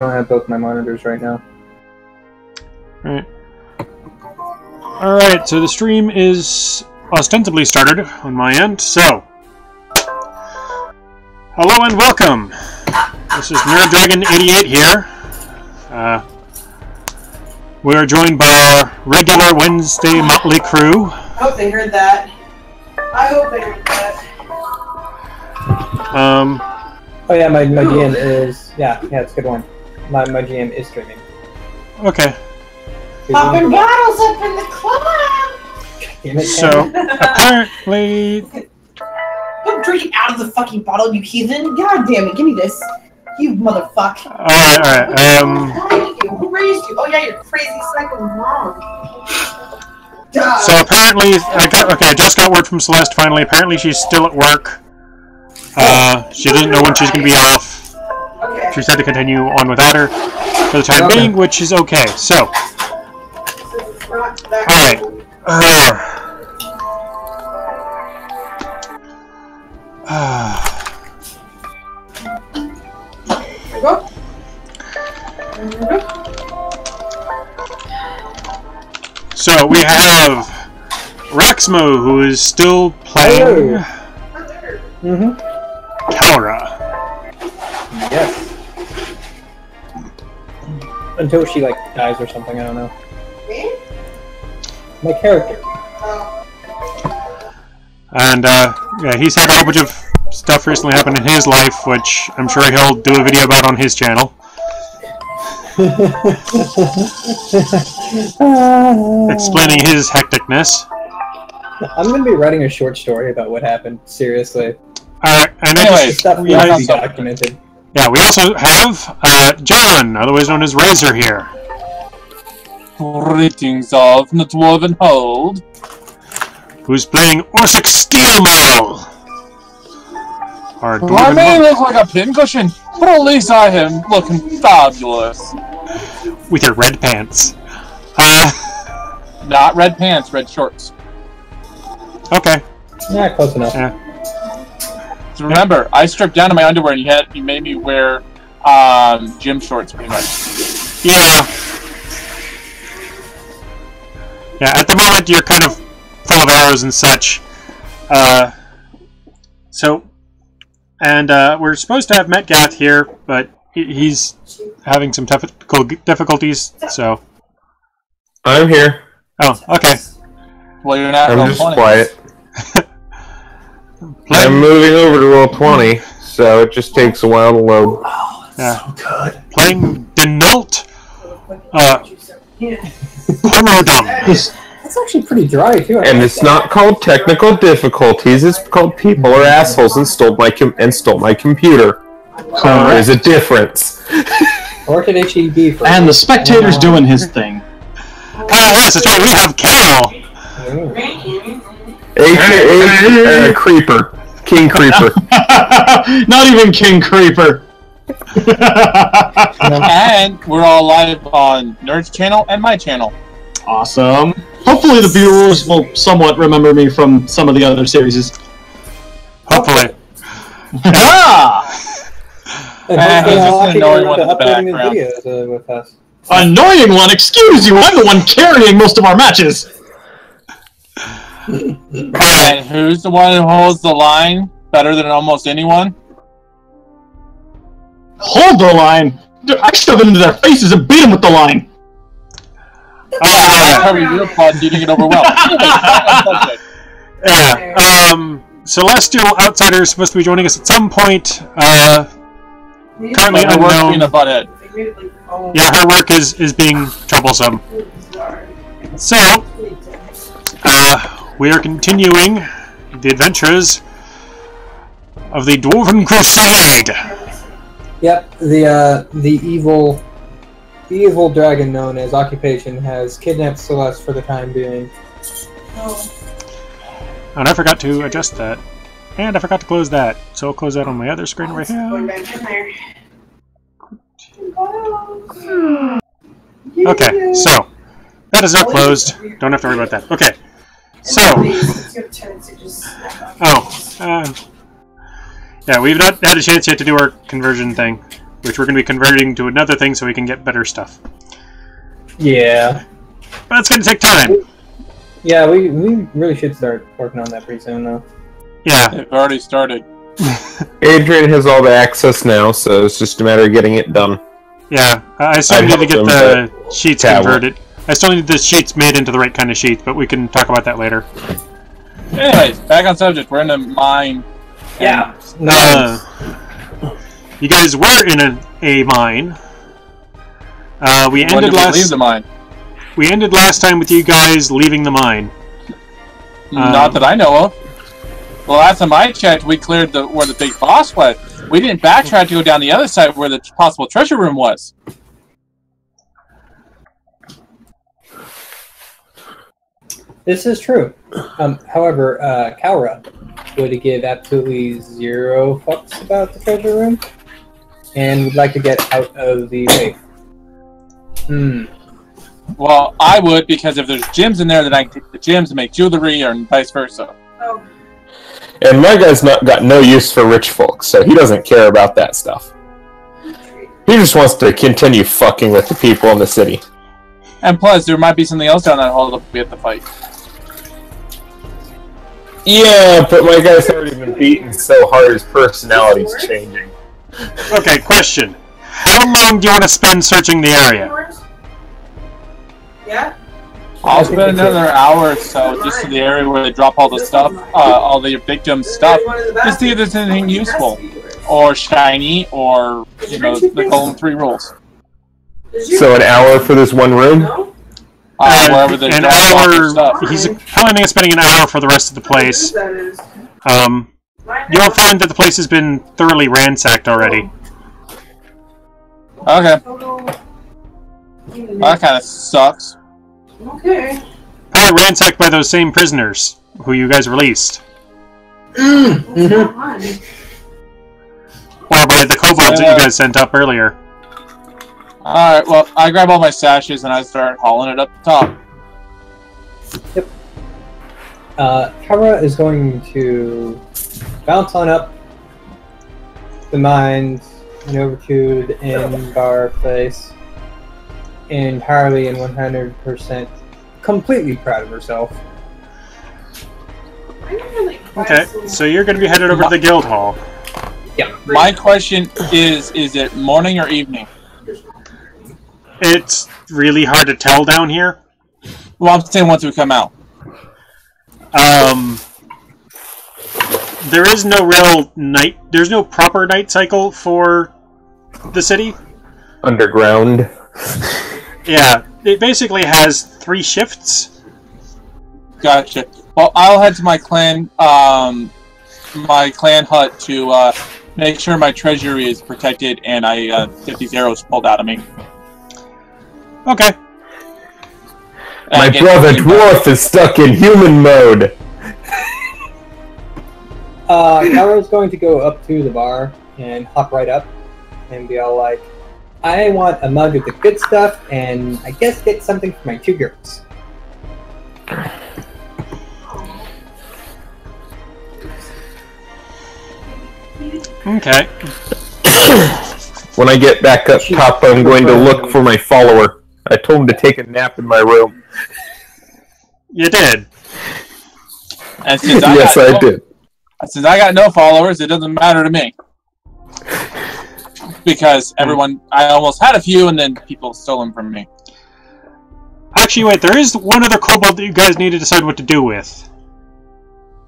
don't have both my monitors right now. Alright, so the stream is ostensibly started on my end, so... Hello and welcome! This is NerdDragon88 here. We are joined by our regular Wednesday motley crew. I hope they heard that. I hope they heard that. Oh yeah, my GM is... Yeah, it's a good one. My GM is streaming. Okay. Popping bottles up in the club! So, apparently... I'm drinking out of the fucking bottle, you heathen! God damn it, give me this! You motherfucker! Alright, Who raised you? Oh yeah, your crazy psycho mom! So apparently, I just got word from Celeste finally. Apparently she's still at work. She doesn't know when she's going to be off. Okay. She said to continue on without her for the time being, which is okay. So, alright. So we have Raxmo, who is still playing Kalra. Yes. Until she, like, dies or something, I don't know. Me? My character. Oh. And, yeah, he's had a whole bunch of stuff recently happen in his life, which I'm sure he'll do a video about on his channel. Explaining his hecticness. I'm going to be writing a short story about what happened, seriously. Alright, and anyway, stuff we have to be documented. Yeah, we also have John, otherwise known as Razor here. Greetings of the Dwarven Hold. Who's playing Orsic Steelmaul. I may look like a pincushion, but at least I am looking fabulous. With your red pants. Not red pants, red shorts. Okay. Yeah, close enough. Yeah. So remember, I stripped down to my underwear and you made me wear gym shorts pretty much. Yeah. Yeah, at the moment you're kind of full of arrows and such. We're supposed to have Metgath here, but he's having some technical difficulties, so... I'm here. Oh, okay. Well, you're not I'm just 20. quiet. I'm moving over to Roll20, so it just takes a while to load. Oh, that's so good. Playing Denult Cormodum. That's actually pretty dry, too. And it's not called technical difficulties, it's called people are assholes and stole my computer. So there's a difference. Work at HEB for and the spectator's doing his thing. Yes, that's right, we have Cal! AKA Creeper. King Creeper. Not even King Creeper. And we're all live on Nerd's channel and my channel. Awesome. Hopefully the viewers will somewhat remember me from some of the other series. Hopefully. Ah! And just annoying one in the uploading background. the videos with us. Annoying one? Excuse you, I'm the one carrying most of our matches! And who's the one who holds the line better than almost anyone? Hold the line? I shove it into their faces and beat them with the line! Cover your earpods, you didn't get overwhelmed. Yeah, Celestial Outsider is supposed to be joining us at some point. Currently unknown. Being a butthead. Yeah, her work is being troublesome. So, we are continuing the adventures of the Dwarven Crusade. Yep, the evil dragon known as Occupation has kidnapped Celeste for the time being. And I forgot to adjust that. And I forgot to close that. So I'll close that on my other screen right here. Okay, so that is now closed. Don't have to worry about that. Okay, so yeah, we've not had a chance yet to do our conversion thing. which we're going to be converting to another thing so we can get better stuff. Yeah. But it's going to take time. Yeah, we really should start working on that pretty soon, though. Yeah. They've already started. Adrian has all the access now, so it's just a matter of getting it done. Yeah, I still need to get the sheets converted. I still need the sheets made into the right kind of sheets, but we can talk about that later. Anyways, back on subject. We're in a mine. Yeah. You guys were in a mine. We When ended did we leave the mine? We ended last time with you guys leaving the mine. Not that I know of. The last time I checked, we cleared where the big boss was. We didn't backtrack to go down the other side where the possible treasure room was. This is true. However, Kaura would give absolutely 0 fucks about the treasure room and would like to get out of the way. Well, I would, because if there's gems in there, then I can take the gems and make jewelry, or vice versa. Oh. And my guy's got no use for rich folks, so he doesn't care about that stuff. He just wants to continue fucking with the people in the city. And plus, there might be something else down that hole that we have to fight. Yeah, but my guy's already been beaten so hard his personality's changing. Okay, question. How long do you want to spend searching the area? Yeah? I'll spend another hour or so just to the area where they drop all the stuff, all the victims' stuff, just to see if there's anything useful, or shiny, or, you know, the golden 3 rules. So an hour for this one room? Wherever they an drop all their hour. stuff. He's planning on spending an hour for the rest of the place. You'll find that the place has been thoroughly ransacked already. Okay. That kind of sucks. Okay. Ransacked by those same prisoners who you guys released. Or by the kobolds that you guys sent up earlier. Alright, well, I grab all my sashes and I start hauling it up the top. Yep. Kara is going to bounce on up the mines and over to the inn bar place entirely and 100% completely proud of herself. Okay, so you're going to be headed over to the guild hall. Yeah. My question is it morning or evening? It's really hard to tell down here. Well, I'm saying once we come out. There is no real night. There's no proper night cycle for the city. Underground. Yeah, it basically has 3 shifts. Gotcha. Well, I'll head to my clan hut to make sure my treasury is protected and I get these arrows pulled out of me. Okay. My brother dwarf is stuck in human mode. Kara's going to go up to the bar and hop right up and be all like, I want a mug of the good stuff and I guess get something for my 2 girls. Okay. When I get back up top, I'm going to look for my follower. I told him to take a nap in my room. You did. And since Yes, I did. Since I got no followers, it doesn't matter to me. Because I almost had a few, and then people stole them from me. Actually, wait, there is one other kobold that you guys need to decide what to do with.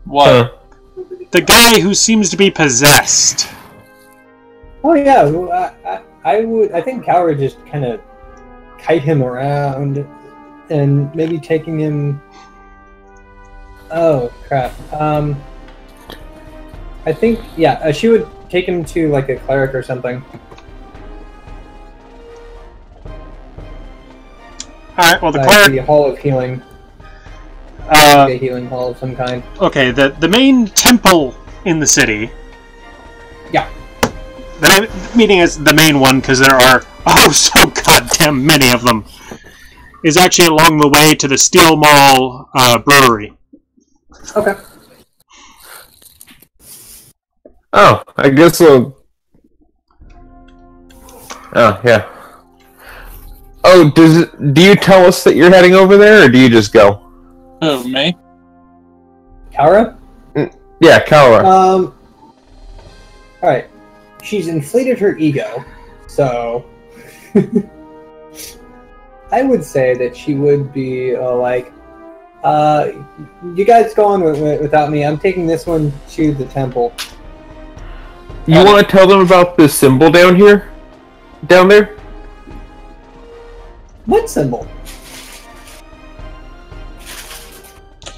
What? The guy who seems to be possessed. Oh yeah, well, I think Kara just kind of kite him around and maybe taking him. Oh crap. I think she would take him to like a cleric or something. All right. Well, the cleric. The Hall of Healing. A healing hall of some kind. Okay. The main temple in the city. Yeah. Meaning is the main one because there are so goddamn many of them. Is actually along the way to the Steel Mall brewery. Okay. Oh, I guess we'll Oh, yeah. Oh, do you tell us that you're heading over there, or do you just go? Who, me? Kara? Yeah, Kara. Alright. She's inflated her ego, so... I would say that she would be like, you guys go on without me. I'm taking this one to the temple. You want to tell them about the symbol down here? Down there? What symbol?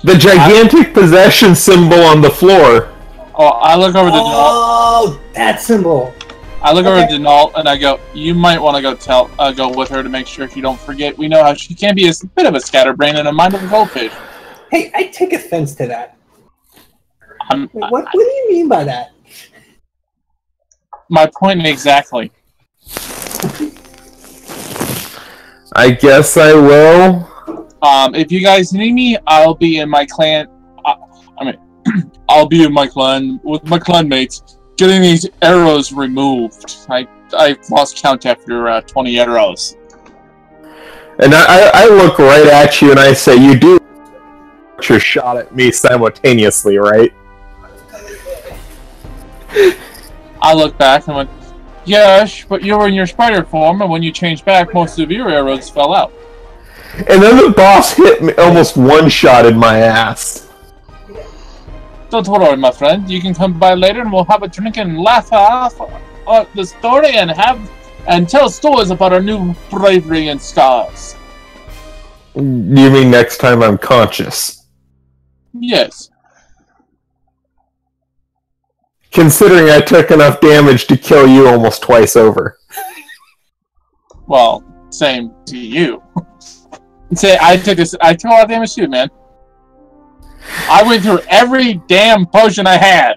The gigantic possession symbol on the floor. Oh, I look over the Denault. Oh, that symbol. I look over at Denault and I go, you might want to go with her to make sure you don't forget. We know how she can be a bit of a scatterbrain and a mind of a goldfish. Hey, I take offense to that. What do you mean by that? My point exactly. I guess I will. If you guys need me, I'll be in my clan. I'll be in my clan with my clanmates, getting these arrows removed. I've lost count after 20 arrows. And I look right at you and I say, you do your shot at me simultaneously, right? I look back and went, yes, but you were in your spider form, and when you changed back, most of your arrows fell out. And then the boss hit me, almost one-shotted my ass. Don't worry, my friend. You can come by later, and we'll have a drink and laugh off the story and tell stories about our new bravery and scars. You mean next time I'm conscious? Yes. Considering I took enough damage to kill you almost twice over. Well, same to you. Say, I took a lot of damage too, man. I went through every damn potion I had.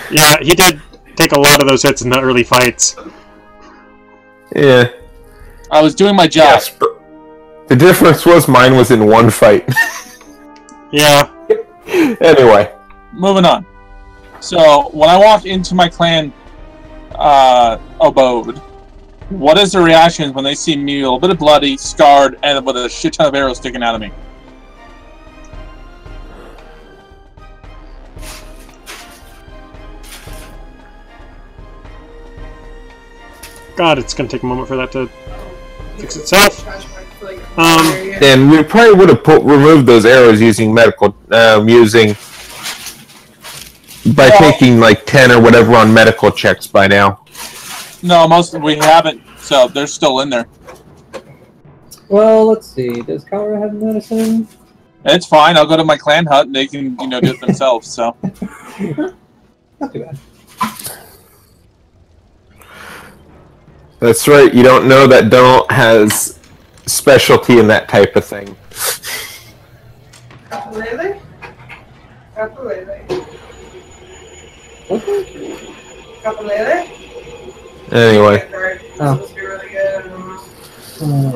Yeah, he did take a lot of those hits in the early fights. Yeah. I was doing my job. Yes, but the difference was mine was in one fight. Yeah. Anyway. Moving on. So, when I walk into my clan abode, what is the reaction when they see me a little bit of bloody, scarred, and with a shit ton of arrows sticking out of me? God, it's gonna take a moment for that to fix itself. And we probably would have removed those arrows using taking like 10 or whatever on medical checks by now. No, we haven't, so they're still in there. Well, let's see. Does Kara have medicine? It's fine. I'll go to my clan hut and they can, do it themselves. So. Not too bad. That's right. You don't know that Donald has specialty in that type of thing. Capulele? Capulele? Anyway. Oh. Supposed to be really good.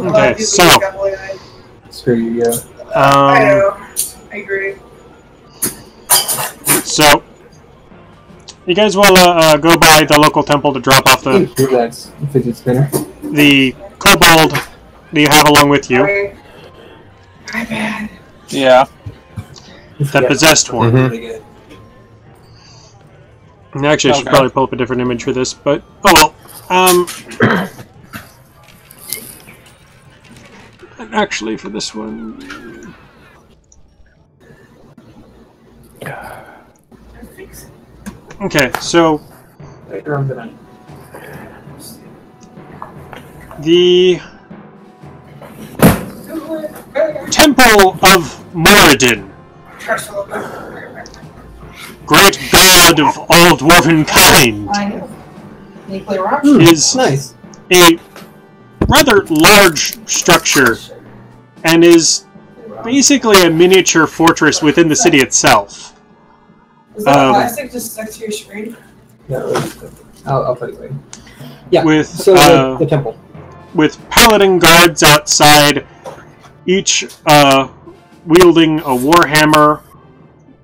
Okay, so Screw you, yeah. I know. I agree. So you guys will go by the local temple to drop off the That's fidget spinner. the kobold that you have along with you, My bad. Yeah. the possessed one. Really good. And actually, I should Okay. probably pull up a different image for this, but oh well. And actually, for this one. Okay, so the Temple of Moradin, great god of all dwarven kind, I know. You play rock? is Nice. a rather large structure and is basically a miniature fortress within the city itself. Is that plastic just stuck to your screen? No, I'll put it away. Yeah. With So the temple. with paladin guards outside, each wielding a warhammer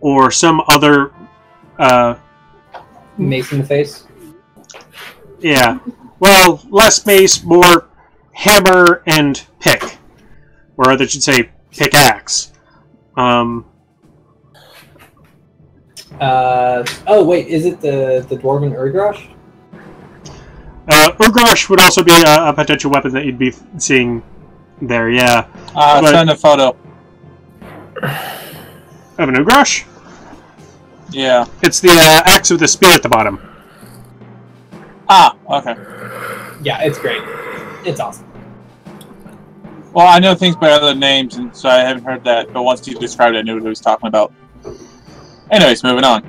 or some other Mace in the face. yeah, well, less mace, more hammer and pick. Or rather, I should say pickaxe. Oh wait, is it the Dwarven Urgrosh? Urgrosh would also be a potential weapon that you'd be seeing there, yeah. Send a photo. Of an Urgrosh? Yeah. It's the axe with the spear at the bottom. Ah, okay. Yeah, it's great. It's awesome. Well, I know things by other names, and so I haven't heard that, but once you described it, I knew what he was talking about. Anyways, moving on.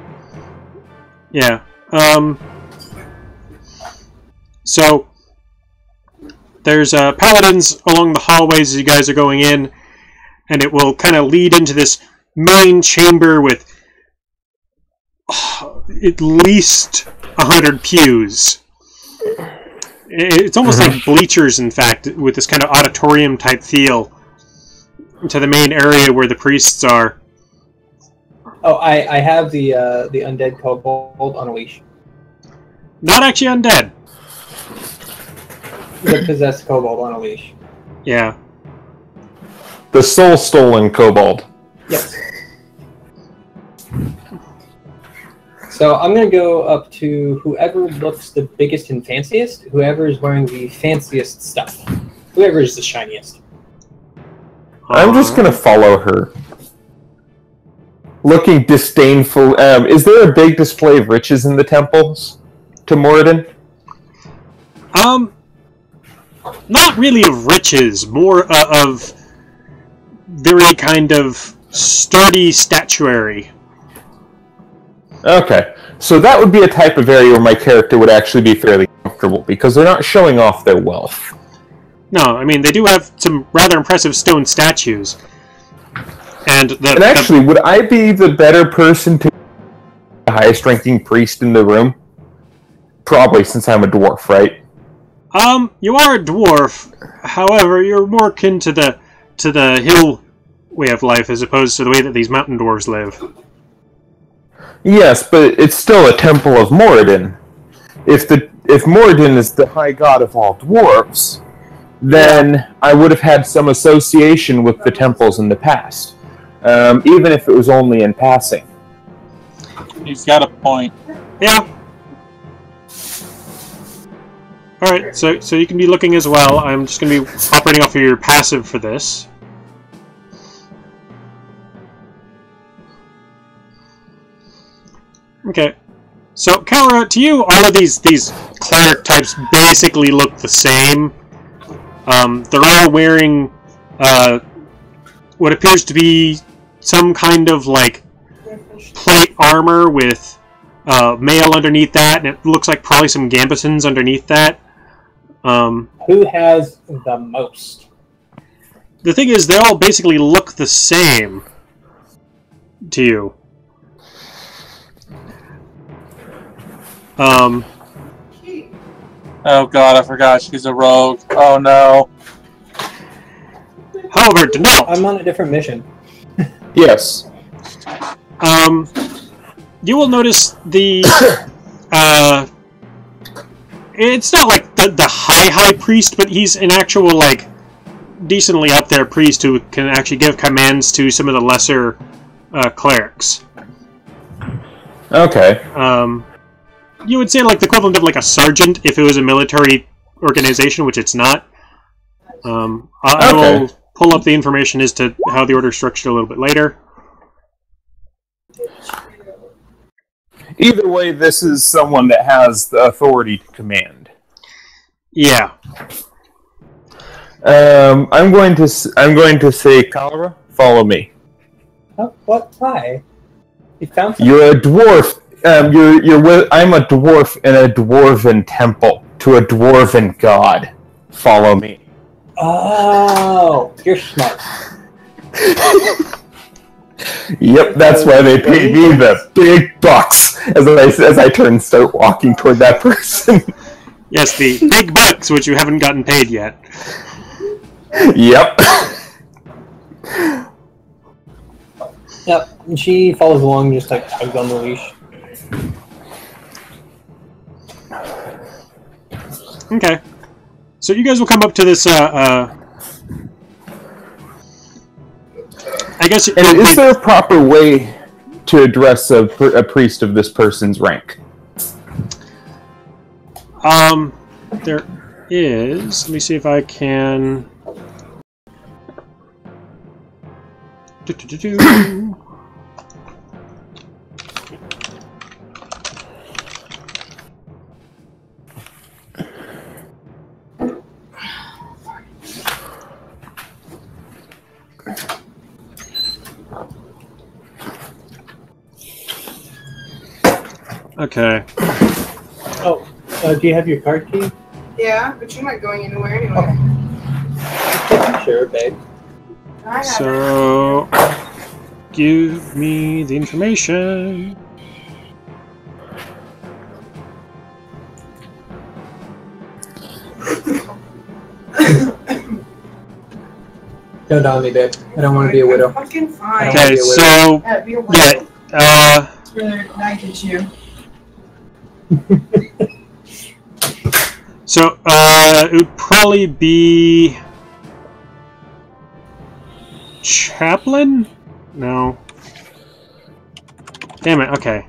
Yeah. So, there's paladins along the hallways as you guys are going in, and it will kind of lead into this main chamber with at least 100 pews. It's almost like bleachers, in fact, with this kind of auditorium-type feel to the main area where the priests are. Oh, I have the undead kobold on a leash. Not actually undead. The possessed kobold on a leash. Yeah. The soul-stolen kobold. Yes. So I'm going to go up to whoever looks the biggest and fanciest, whoever is wearing the fanciest stuff, whoever is the shiniest. I'm just going to follow her. Looking disdainful. Is there a big display of riches in the temples to Moradin? Not really of riches, more of very kind of sturdy statuary. Okay, so that would be a type of area where my character would actually be fairly comfortable, because they're not showing off their wealth. No, I mean, they do have some rather impressive stone statues. And actually, would I be the better person to be the highest ranking priest in the room? Probably, since I'm a dwarf, right? You are a dwarf. However, you're more akin to the hill way of life as opposed to the way that these mountain dwarves live. Yes, but it's still a temple of Moradin. If Moradin is the high god of all dwarves, then I would have had some association with the temples in the past, even if it was only in passing. He's got a point. Yeah. Alright, so you can be looking as well. I'm just going to be operating off of your passive for this. Okay. So, Kara, to you, all of these cleric types basically look the same. They're all wearing what appears to be some kind of, like, plate armor with mail underneath that, and it looks like probably some gambesons underneath that. Who has the most? The thing is, they all basically look the same to you. Oh god, I forgot she's a rogue. Oh no. However, to note, I'm on a different mission. Yes. You will notice the it's not like the high priest, but he's an actual, like, decently up there priest who can actually give commands to some of the lesser clerics. Okay. You would say, like, the equivalent of, like, a sergeant if it was a military organization, which it's not. I will pull up the information as to how the order is structured a little bit later. Either way, this is someone that has the authority to command. Yeah. I'm going to say, Kara, follow me. Oh, what? Why? You found something? You're a dwarf. I'm a dwarf in a dwarven temple to a dwarven god. Follow me. Oh, you're smart. Yep, that's why they pay me the big bucks as I turn and start walking toward that person. Yes, the big bucks, which you haven't gotten paid yet. Yep. Yep, and she follows along, just like tugs on the leash. Okay. So you guys will come up to this, I guess... And is there a proper way to address a priest of this person's rank? There is... Let me see if I can... Okay. Oh, do you have your card key? Yeah, but you're not going anywhere anyway. Sure, babe. I have So, give me the information. Don't down me, babe. I don't want to be a widow. Fucking fine. Okay, so, Be a widow. yeah, It's really nice at you. so, it would probably be... Chaplain? No. Damn it, okay.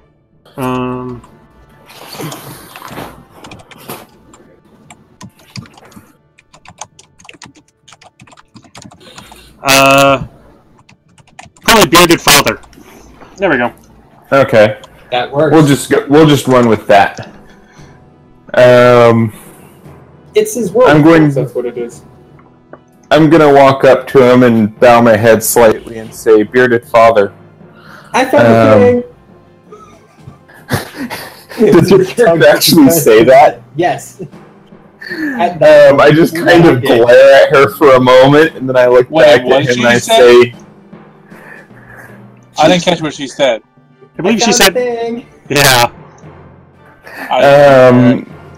Probably Bearded Father. There we go. Okay. That works. We'll just run with that. It's his word. That's what it is. I'm gonna walk up to him and bow my head slightly and say, "Bearded Father." I found the thing. Did your character actually say that? Yes. I just kind of glare at her for a moment, and then I look back at him and I say... I didn't catch what she said. I believe she said... Yeah.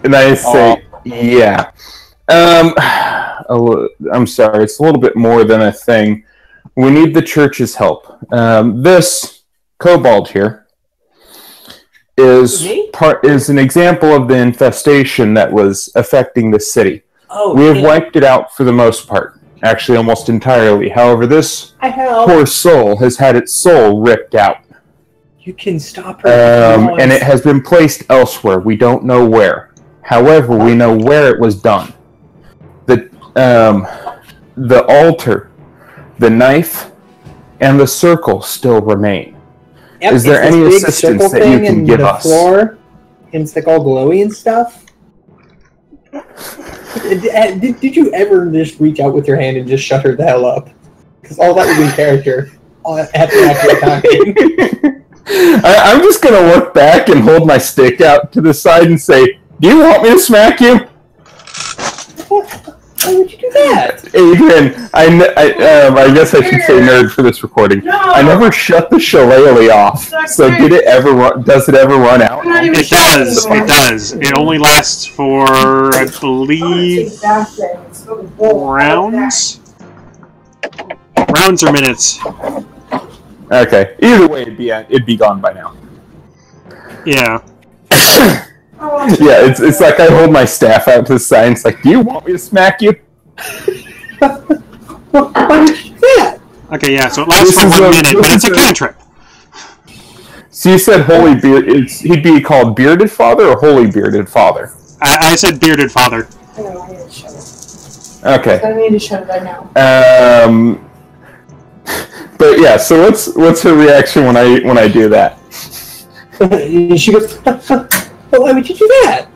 And I say, yeah. I'm sorry, it's a little bit more than a thing. We need the church's help. This kobold here is an example of the infestation that was affecting the city. We have wiped it out for the most part, actually almost entirely. However, this poor soul has had its soul ripped out. You can stop her. And it has been placed elsewhere. We don't know where. However, we know where it was done. The altar, the knife, and the circle still remain. Yep, is there any assistance that you can give us? Floor, and it's like all glowy and stuff. Did you ever just reach out with your hand and just shut her the hell up? Because all that would be character at the actual time. I'm just gonna look back and hold my stick out to the side and say, "Do you want me to smack you?" Why would you do that? Adrian, I guess I should say nerd for this recording. No. I never shut the shillelagh off. So does it ever run out? It does. It does. It only lasts for, I believe, rounds? Rounds or minutes. Okay. Either way, it'd be gone by now. Yeah. Yeah, it's like I hold my staff out to the side and it's like, "Do you want me to smack you?" Okay, yeah, so it lasts for 1 minute, but it's a cantrip. So you said Holy Beard, he'd be called Bearded Father or Holy Bearded Father? I said Bearded Father. I know, I need to shut it. Okay. I need to shut it right now. But yeah, so what's her reaction when I do that? She goes, "Well, why would you do that?"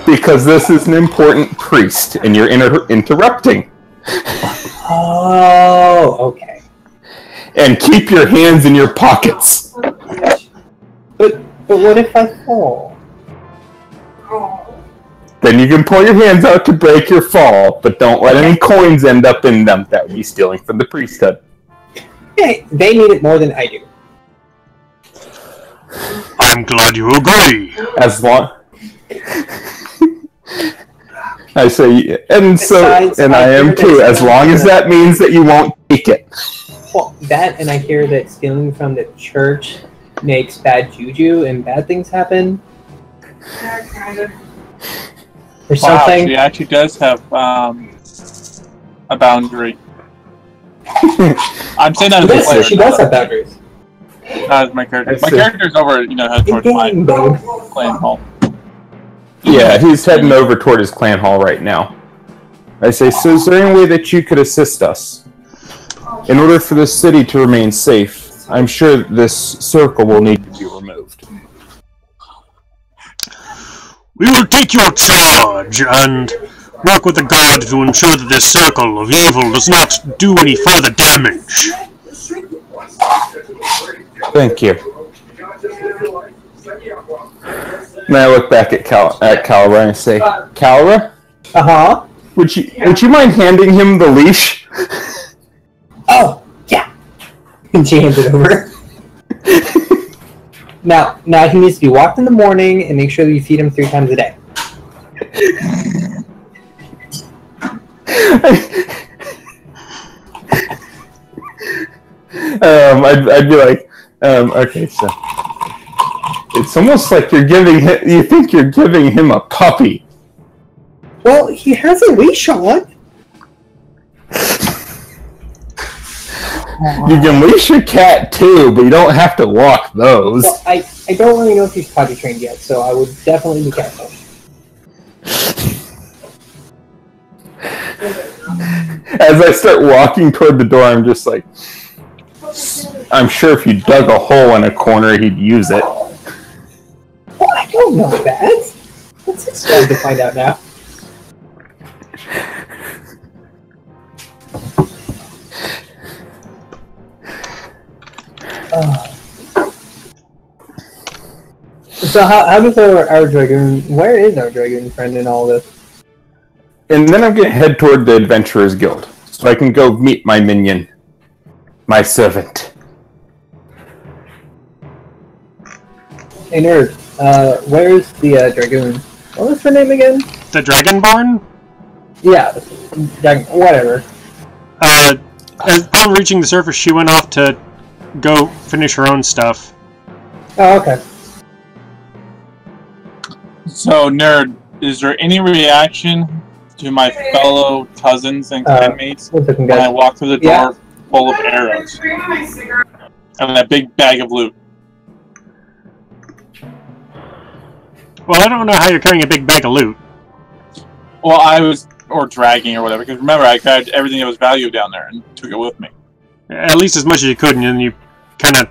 Because this is an important priest, and you're interrupting. Oh, okay. And keep your hands in your pockets. But what if I fall? Then you can pull your hands out to break your fall, but don't let any coins end up in them. That would be stealing from the priesthood. Hey, they need it more than I do. I'm glad you agree. As long... I say, and Besides, so, and I am too, as long as that means that you won't take it. Well, that, and I hear that stealing from the church makes bad juju and bad things happen. Yeah, kind of. Or Wow, something. she actually does have a boundary. I'm saying that as a Yes, player. she does have boundaries. Not as my character. I My see. character's over, head towards my In-game, babe. clan hall. Yeah, he's heading over toward his clan hall right now. I say, so is there any way that you could assist us? In order for this city to remain safe, I'm sure that this circle will need to be removed. We will take your charge and work with the guard to ensure that this circle of evil does not do any further damage. Thank you. And I look back at Calra and I say, Calra, Uh-huh. would you mind handing him the leash? Oh, yeah. And she hands it over. Now he needs to be walked in the morning and make sure that you feed him 3 times a day. I'd be like, okay, so it's almost like you think you're giving him a puppy. Well, he has a leash on. You can leash your cat too, but you don't have to walk those. Well, I don't really know if he's potty trained yet, so I would definitely be careful. As I start walking toward the door, I'm just like, I'm sure if you dug a hole in a corner, he'd use it. Well, I don't know that. It's exciting to find out now. So how does our dragoon? Where is our dragoon friend in all this? And then I'm going to head toward the Adventurers Guild, so I can go meet my minion, my servant. Hey nerd, where's the dragoon? What was her name again? The Dragonborn? Yeah, whatever. Upon reaching the surface, she went off to go finish her own stuff. Oh, okay. So, nerd, is there any reaction to my fellow cousins and clanmates One second, when I guys. walk through the door Yeah. full of arrows and that big bag of loot? Well, I don't know how you're carrying a big bag of loot. Well, or dragging or whatever, because remember, I grabbed everything that was value down there and took it with me. At least as much as you could, and then you kind of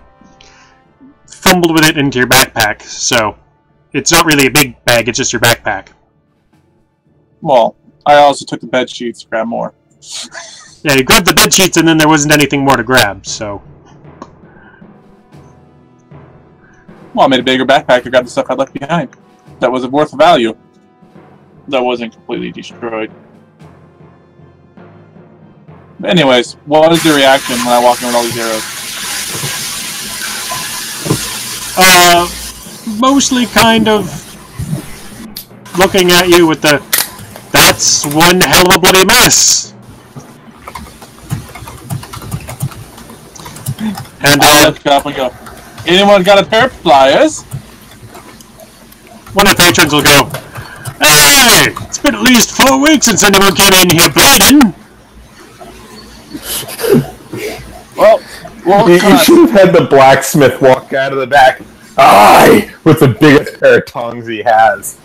fumbled with it into your backpack, so it's not really a big bag, it's just your backpack. Well, I also took the bed sheets to grab more. Yeah, you grabbed the bed sheets and then there wasn't anything more to grab, so... Well, I made a bigger backpack to grab the stuff I left behind. That was worth value. That wasn't completely destroyed. But anyways, what was your reaction when I walked in with all these arrows? Mostly kind of looking at you with the, that's one hell of a bloody mess. And I look up and go, anyone got a pair of pliers? one of the patrons will go, hey, it's been at least 4 weeks since anyone came in here bleeding. Well, You should have had the blacksmith walk out of the back. Aye! With the biggest pair of tongs he has.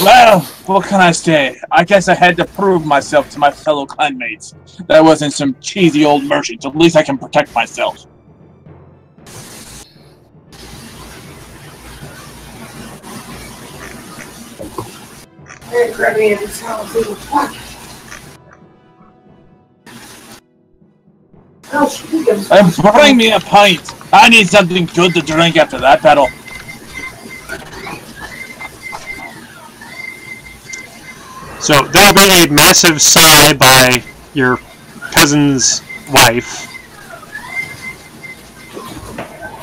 well, what can I say? I guess I had to prove myself to my fellow clanmates. That wasn't some cheesy old merchant. At least I can protect myself. And bring me a pint. I need something good to drink after that battle. So there'll be a massive sigh by your cousin's wife.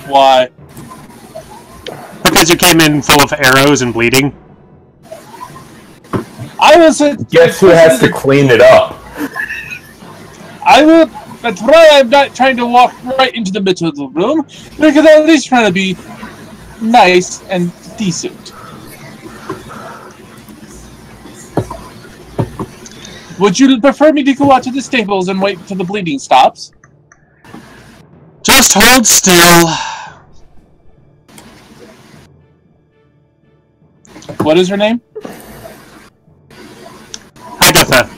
Why? Because you came in full of arrows and bleeding. I wasn't. Guess who has to clean it up? I will. That's right, I'm not trying to walk right into the middle of the room, because I'm at least trying to be nice and decent. Would you prefer me to go out to the stables and wait till the bleeding stops? Just hold still. What is her name? Agatha.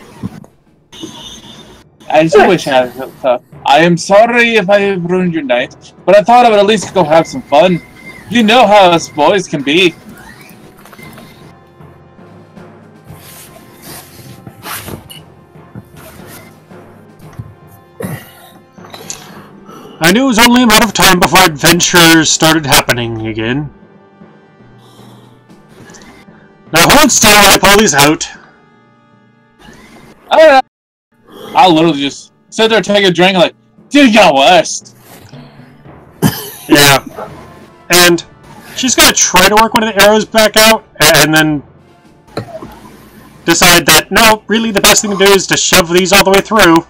I just wish I had. I am sorry if I have ruined your night, but I thought I would at least go have some fun. You know how us boys can be. I knew it was only a matter of time before adventures started happening again. Now hold still while I pull these out. I'll literally just sit there, take a drink, like, dude, you got west. Yeah. And she's gonna try to work one of the arrows back out, and then decide that, no, really the best thing to do is to shove these all the way through.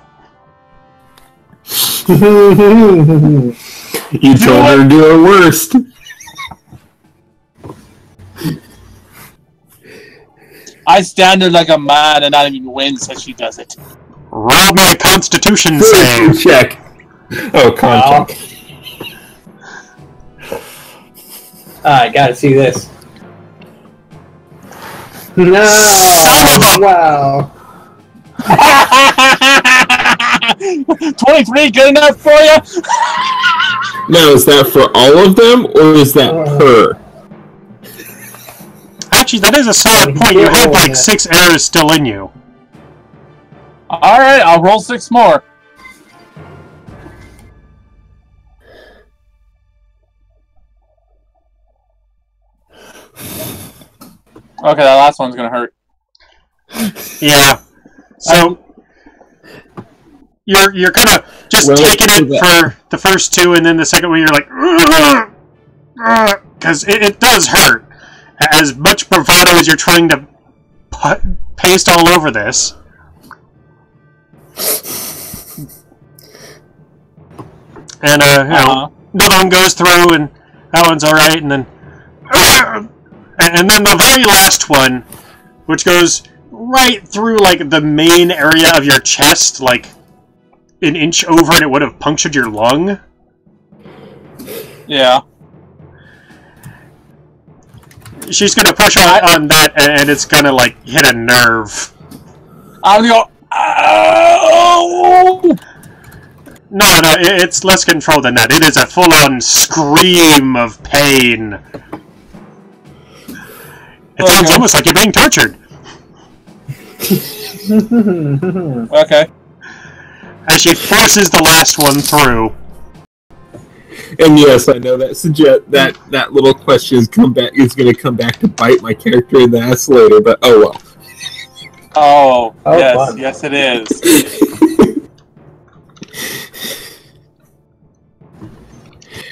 You told her to do her worst. I stand there like a man and not even wince as she does it. Roll me a Constitution save. Check. Oh, con check. I gotta see this. No! Son of a- Wow. 23 good enough for you? Now, is that for all of them, or is that per? Actually, that is a solid point. You have like 6 arrows still in you. Alright, I'll roll 6 more. Okay, that last one's gonna hurt. Yeah. So you're kind of just taking it for the first 2, and then the second one you're like, because it does hurt. As much bravado as you're trying to paste all over this. And another one goes through, and that one's all right, and then the very last one, which goes right through like the main area of your chest, like an inch over, and it would have punctured your lung. Yeah. She's gonna push on that, and it's gonna like hit a nerve. I'm gonna go. Oh! No, it's less controlled than that. It is a full-on scream of pain. It sounds almost like you're being tortured. Okay. As she forces the last one through. And yes, I know that little question is going to come back to bite my character in the ass later. But oh well. Oh yes, fun. yes it is.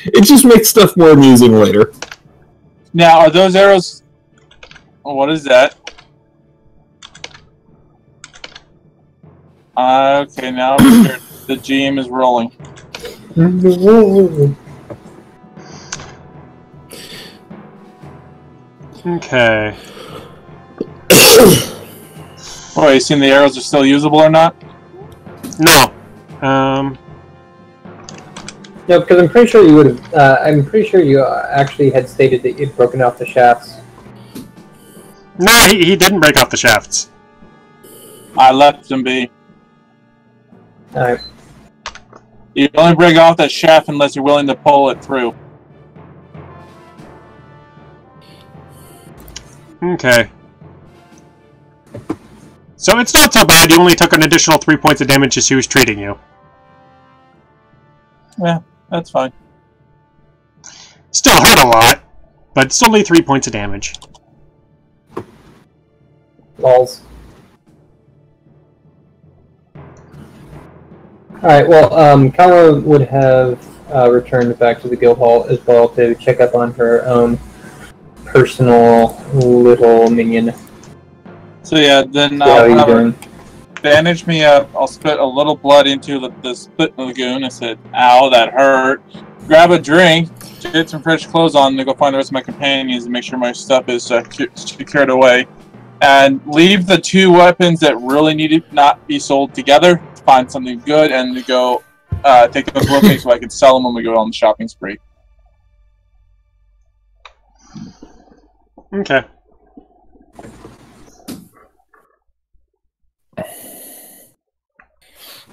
It just makes stuff more amusing later. Now, are those arrows? Oh, what is that? Okay, now the GM is rolling. Okay. Oh, you seen the arrows are still usable or not? No. No, because I'm pretty sure you would have. I'm pretty sure you actually had stated that you'd broken off the shafts. No, he didn't break off the shafts. I left them be. Alright. You only break off that shaft unless you're willing to pull it through. Okay. So it's not so bad. You only took an additional 3 points of damage as she was treating you. Yeah, that's fine. Still hurt a lot, but it's only 3 points of damage. Lols. Alright, well, Kala would have returned back to the guild hall as well to check up on her own personal little minion. So yeah, then How are you doing? bandage me up. I'll spit a little blood into the split lagoon. I said, ow, that hurt. Grab a drink, get some fresh clothes on, and go find the rest of my companions and make sure my stuff is secured away. And leave the 2 weapons that really need to not be sold together. Find something good and to go take those with me so I can sell them when we go on the shopping spree. Okay.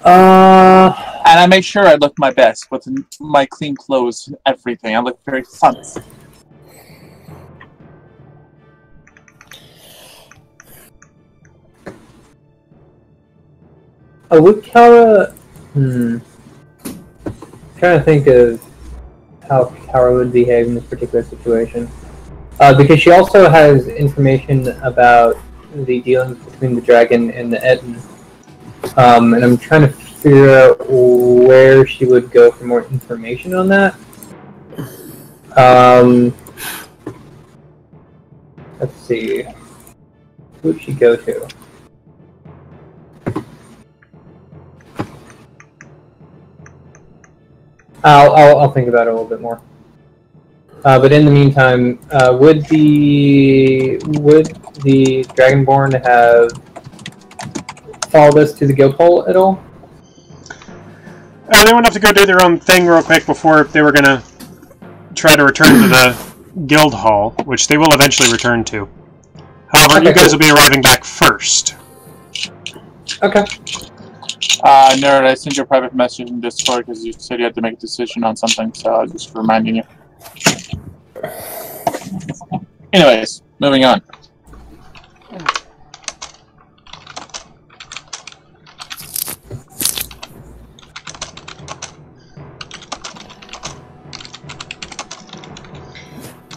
And I make sure I look my best with my clean clothes and everything. I look very fancy. Would Kara... trying to think of how Kara would behave in this particular situation. Because she also has information about the dealings between the dragon and the Etten. And I'm trying to figure out where she would go for more information on that. Let's see. Who would she go to? I'll think about it a little bit more. But in the meantime, would the Dragonborn have followed us to the guild hall at all? They would have to go do their own thing real quick before they were going to try to return to the guild hall, which they will eventually return to. However, okay, you guys will be arriving back first. Okay. Nerd, I sent you a private message in Discord because you said you had to make a decision on something, so I was just reminding you. Anyways, moving on.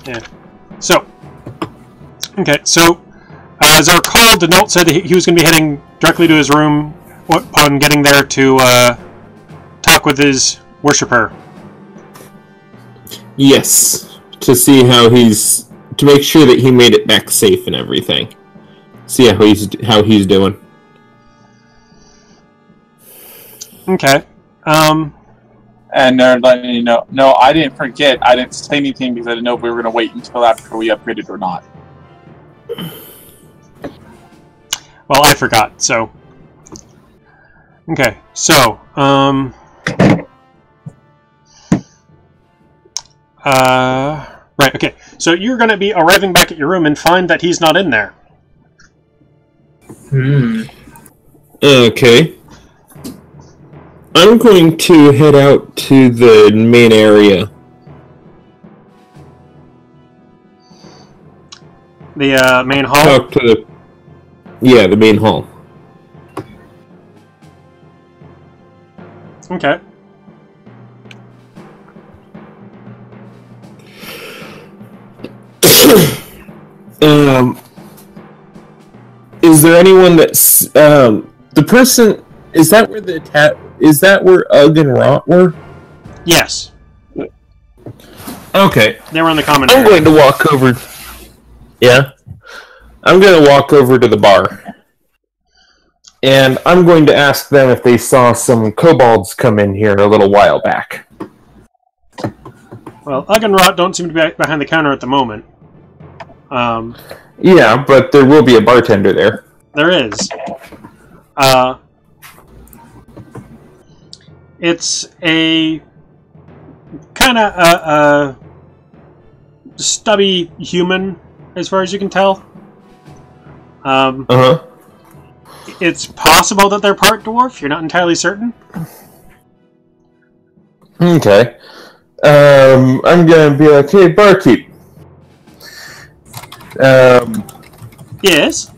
Yeah. So, okay, so, as I recall, Denault said he was going to be heading directly to his room upon getting there to talk with his worshipper. Yes, to see how to make sure that he made it back safe and everything. See how he's doing. Okay. And they're letting you know, no, I didn't forget. I didn't say anything because I didn't know if we were going to wait until after we upgraded or not. Well, I forgot, so... Okay, so, right, okay. So you're going to be arriving back at your room and find that he's not in there. Okay. I'm going to head out to the main area. The main hall? Talk to the main hall. Okay. Is there anyone that's the person? Is that where is that where Ugg and Rot were? Yes. Okay. They were in the common area. I'm going to walk over. Yeah. I'm going to walk over to the bar. And I'm going to ask them if they saw some kobolds come in here a little while back. Well, Ugg and Rot don't seem to be behind the counter at the moment. Yeah, but there will be a bartender there. There is. It's a kind of stubby human, as far as you can tell. It's possible that they're part dwarf. You're not entirely certain. Okay. I'm gonna be like, hey, barkeep. Yes?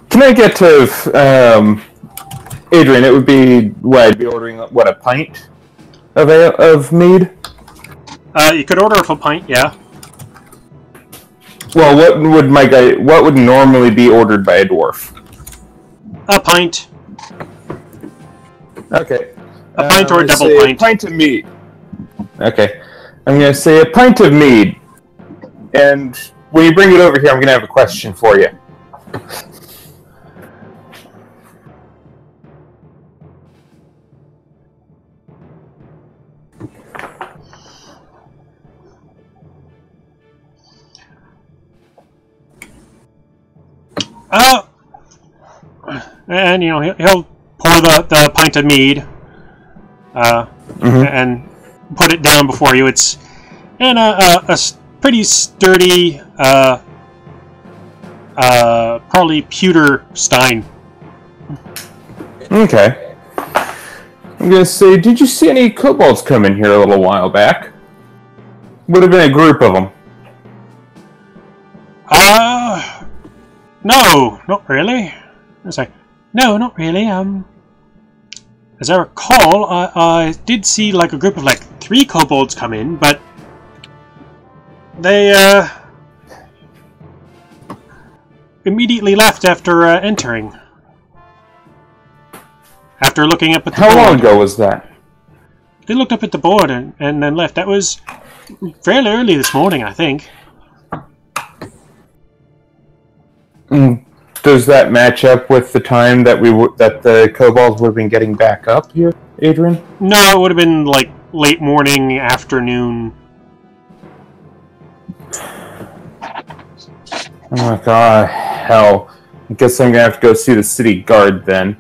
Can I get to, Adrian, it would be, I'd be ordering, a pint of mead? You could order a full pint, yeah. Well, what would normally be ordered by a dwarf? A pint. Okay. A pint or a double pint. A pint of mead. Okay. I'm going to say a pint of mead. And when you bring it over here, I'm going to have a question for you. And he'll pour the pint of mead, and put it down before you. It's in a pretty sturdy, probably pewter stein. Okay. I'm gonna say, did you see any kobolds come in here a little while back? Would have been a group of them. No, not really. No, not really. As I recall, I did see like a group of like 3 kobolds come in, but they immediately left after entering. After looking up at the board. How long ago was that? They looked up at the board and then left. That was fairly early this morning, I think. Does that match up with the time that that the kobolds would have been getting back up here, Adrian? No, it would have been like late morning, afternoon. Oh my god, hell. I guess I'm gonna have to go see the city guard then.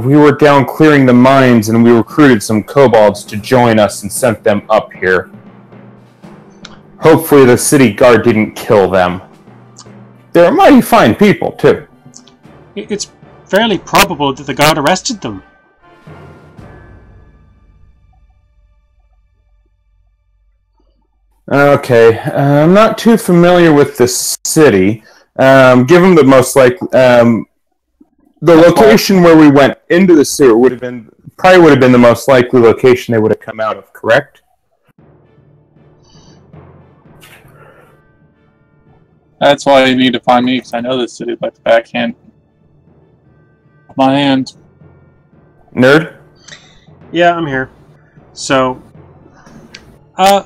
We were down clearing the mines and we recruited some kobolds to join us and sent them up here. Hopefully the city guard didn't kill them. They're mighty fine people, too. It's fairly probable that the guard arrested them. Okay, I'm not too familiar with this city. Given the most likely, the location where we went into the sewer would have been the most likely location they would have come out of, correct? That's why you need to find me, because I know this city like the backhand of my hand. Nerd? Yeah, I'm here. So,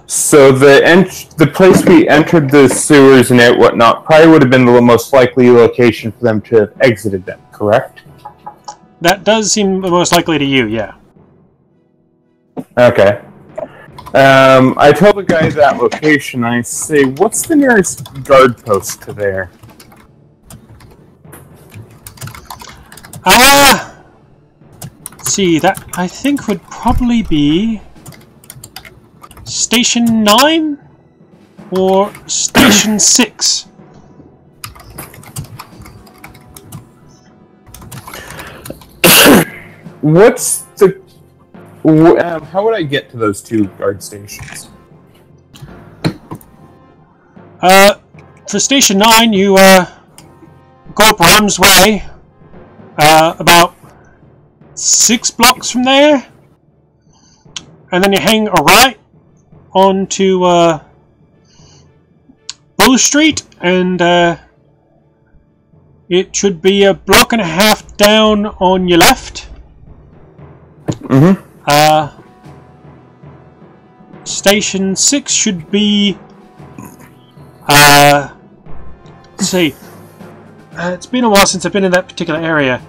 So the place we entered the sewers and whatnot probably would have been the most likely location for them to have exited them, correct? that does seem the most likely to you, yeah. Okay. I told the guy that location, I say, what's the nearest guard post to there? Let's see, that I think would probably be Station 9 or Station 6. What's the... how would I get to those 2 guard stations? For Station 9, you go up Ram's Way, about 6 blocks from there, and then you hang a right onto Bull Street, and it should be a block and a half down on your left. Mm-hmm. Station 6 should be, let's see, it's been a while since I've been in that particular area.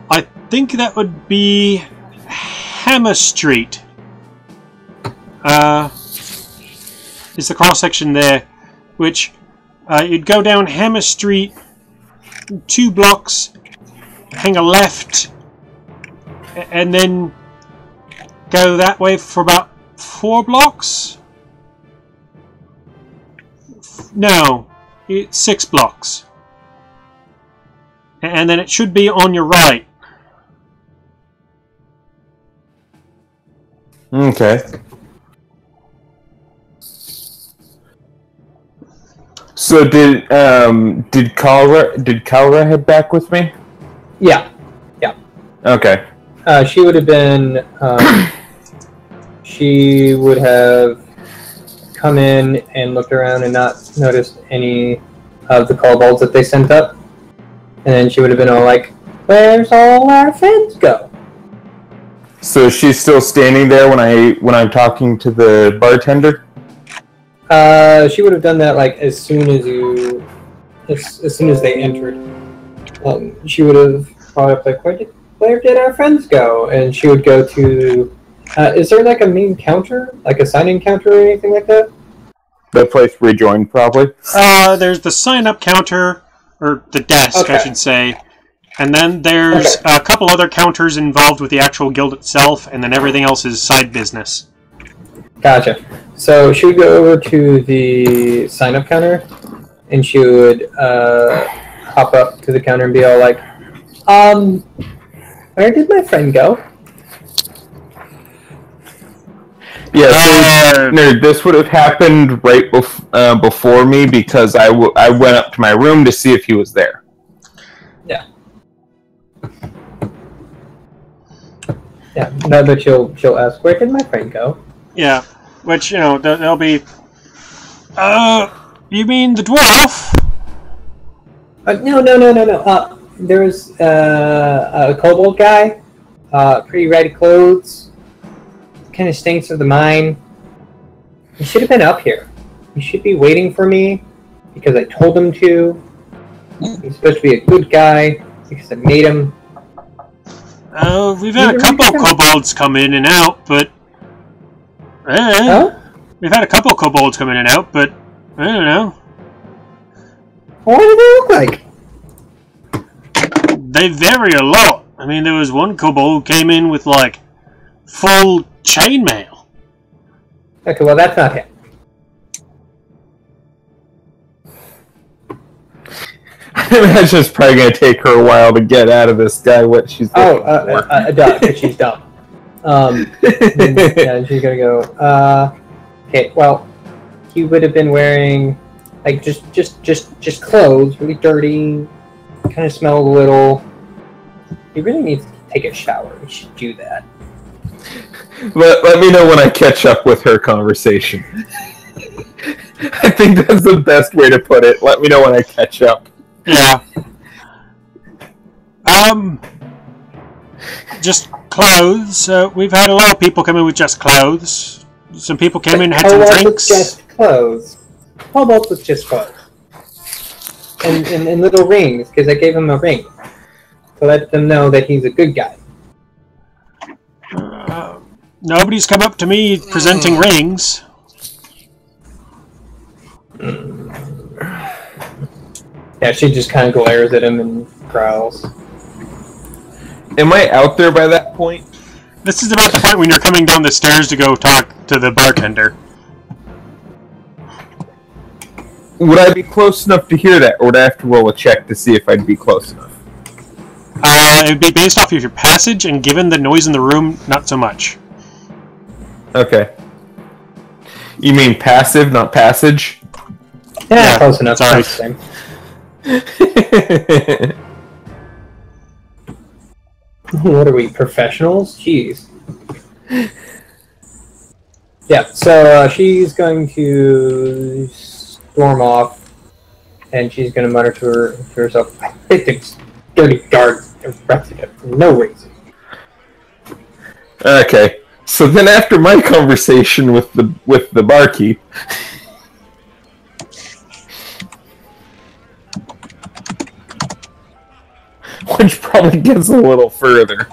I think that would be Hammer Street. Is the cross section there, which you'd go down Hammer Street 2 blocks, hang a left, and then go that way for about 4 blocks? No, it's 6 blocks. And then it should be on your right. Okay. So did Kalra head back with me? Yeah. Yeah. Okay. She would have been... she would have come in and looked around and not noticed any of the kobolds that they sent up. And then she would have been all like, "Where's all our friends go?" So she's still standing there when I'm talking to the bartender? She would have done that like as soon as they entered. She would have call up like, where did our friends go? And she would go to. Is there like a main counter, like a sign-in counter or anything like that? The place rejoined, probably. There's the sign-up counter, or the desk, I should say. And then there's a couple other counters involved with the actual guild itself, and then everything else is side business. Gotcha. So she would go over to the sign-up counter, and she would hop up to the counter and be all like, where did my friend go? Yeah, so, this would have happened right before me because I went up to my room to see if he was there. Yeah. Yeah, no, but she'll ask, where did my friend go? Yeah, which, they'll be... you mean the dwarf? No. There's a kobold guy, pretty ratty clothes, kind of stinks of the mine. He should have been up here. He should be waiting for me because I told him to. He's supposed to be a good guy because I made him. We've had a couple kobolds come in and out, but... Huh? We've had a couple kobolds come in and out, but... I don't know. What do they look like? They vary a lot. I mean, there was one kobold who came in with, like, full chainmail. Okay, well, that's not him. I imagine it's probably going to take her a while to get out of this guy what she's looking for. Duh, because she's dumb. Yeah, she's going to go, okay, well, he would have been wearing, like, just clothes, really dirty, kind of smelled a little. He really needs to take a shower. He should do that. Let me know when I catch up with her conversation. I think that's the best way to put it. Let me know when I catch up. Yeah. Just clothes. We've had a lot of people come in with just clothes. Some people came in and had some drinks. Just clothes. Cobalt was just clothes. And little rings, because I gave him a ring. To let them know that he's a good guy. Nobody's come up to me presenting rings. Yeah, she just kind of glares at him and growls. Am I out there by that point? This is about the point when you're coming down the stairs to go talk to the bartender. Would I be close enough to hear that, or would I have to roll a check to see if I'd be close enough? It would be based off of your passage, and given the noise in the room, not so much. Okay. You mean passive, not passage? Yeah, close enough. Sorry. Same. What are we, professionals? Jeez. Yeah, so she's going to storm off, and she's going to mutter to herself, I hate these dirty guards arrested him for no reason. Okay, so then after my conversation with the barkeep, which probably gets a little further.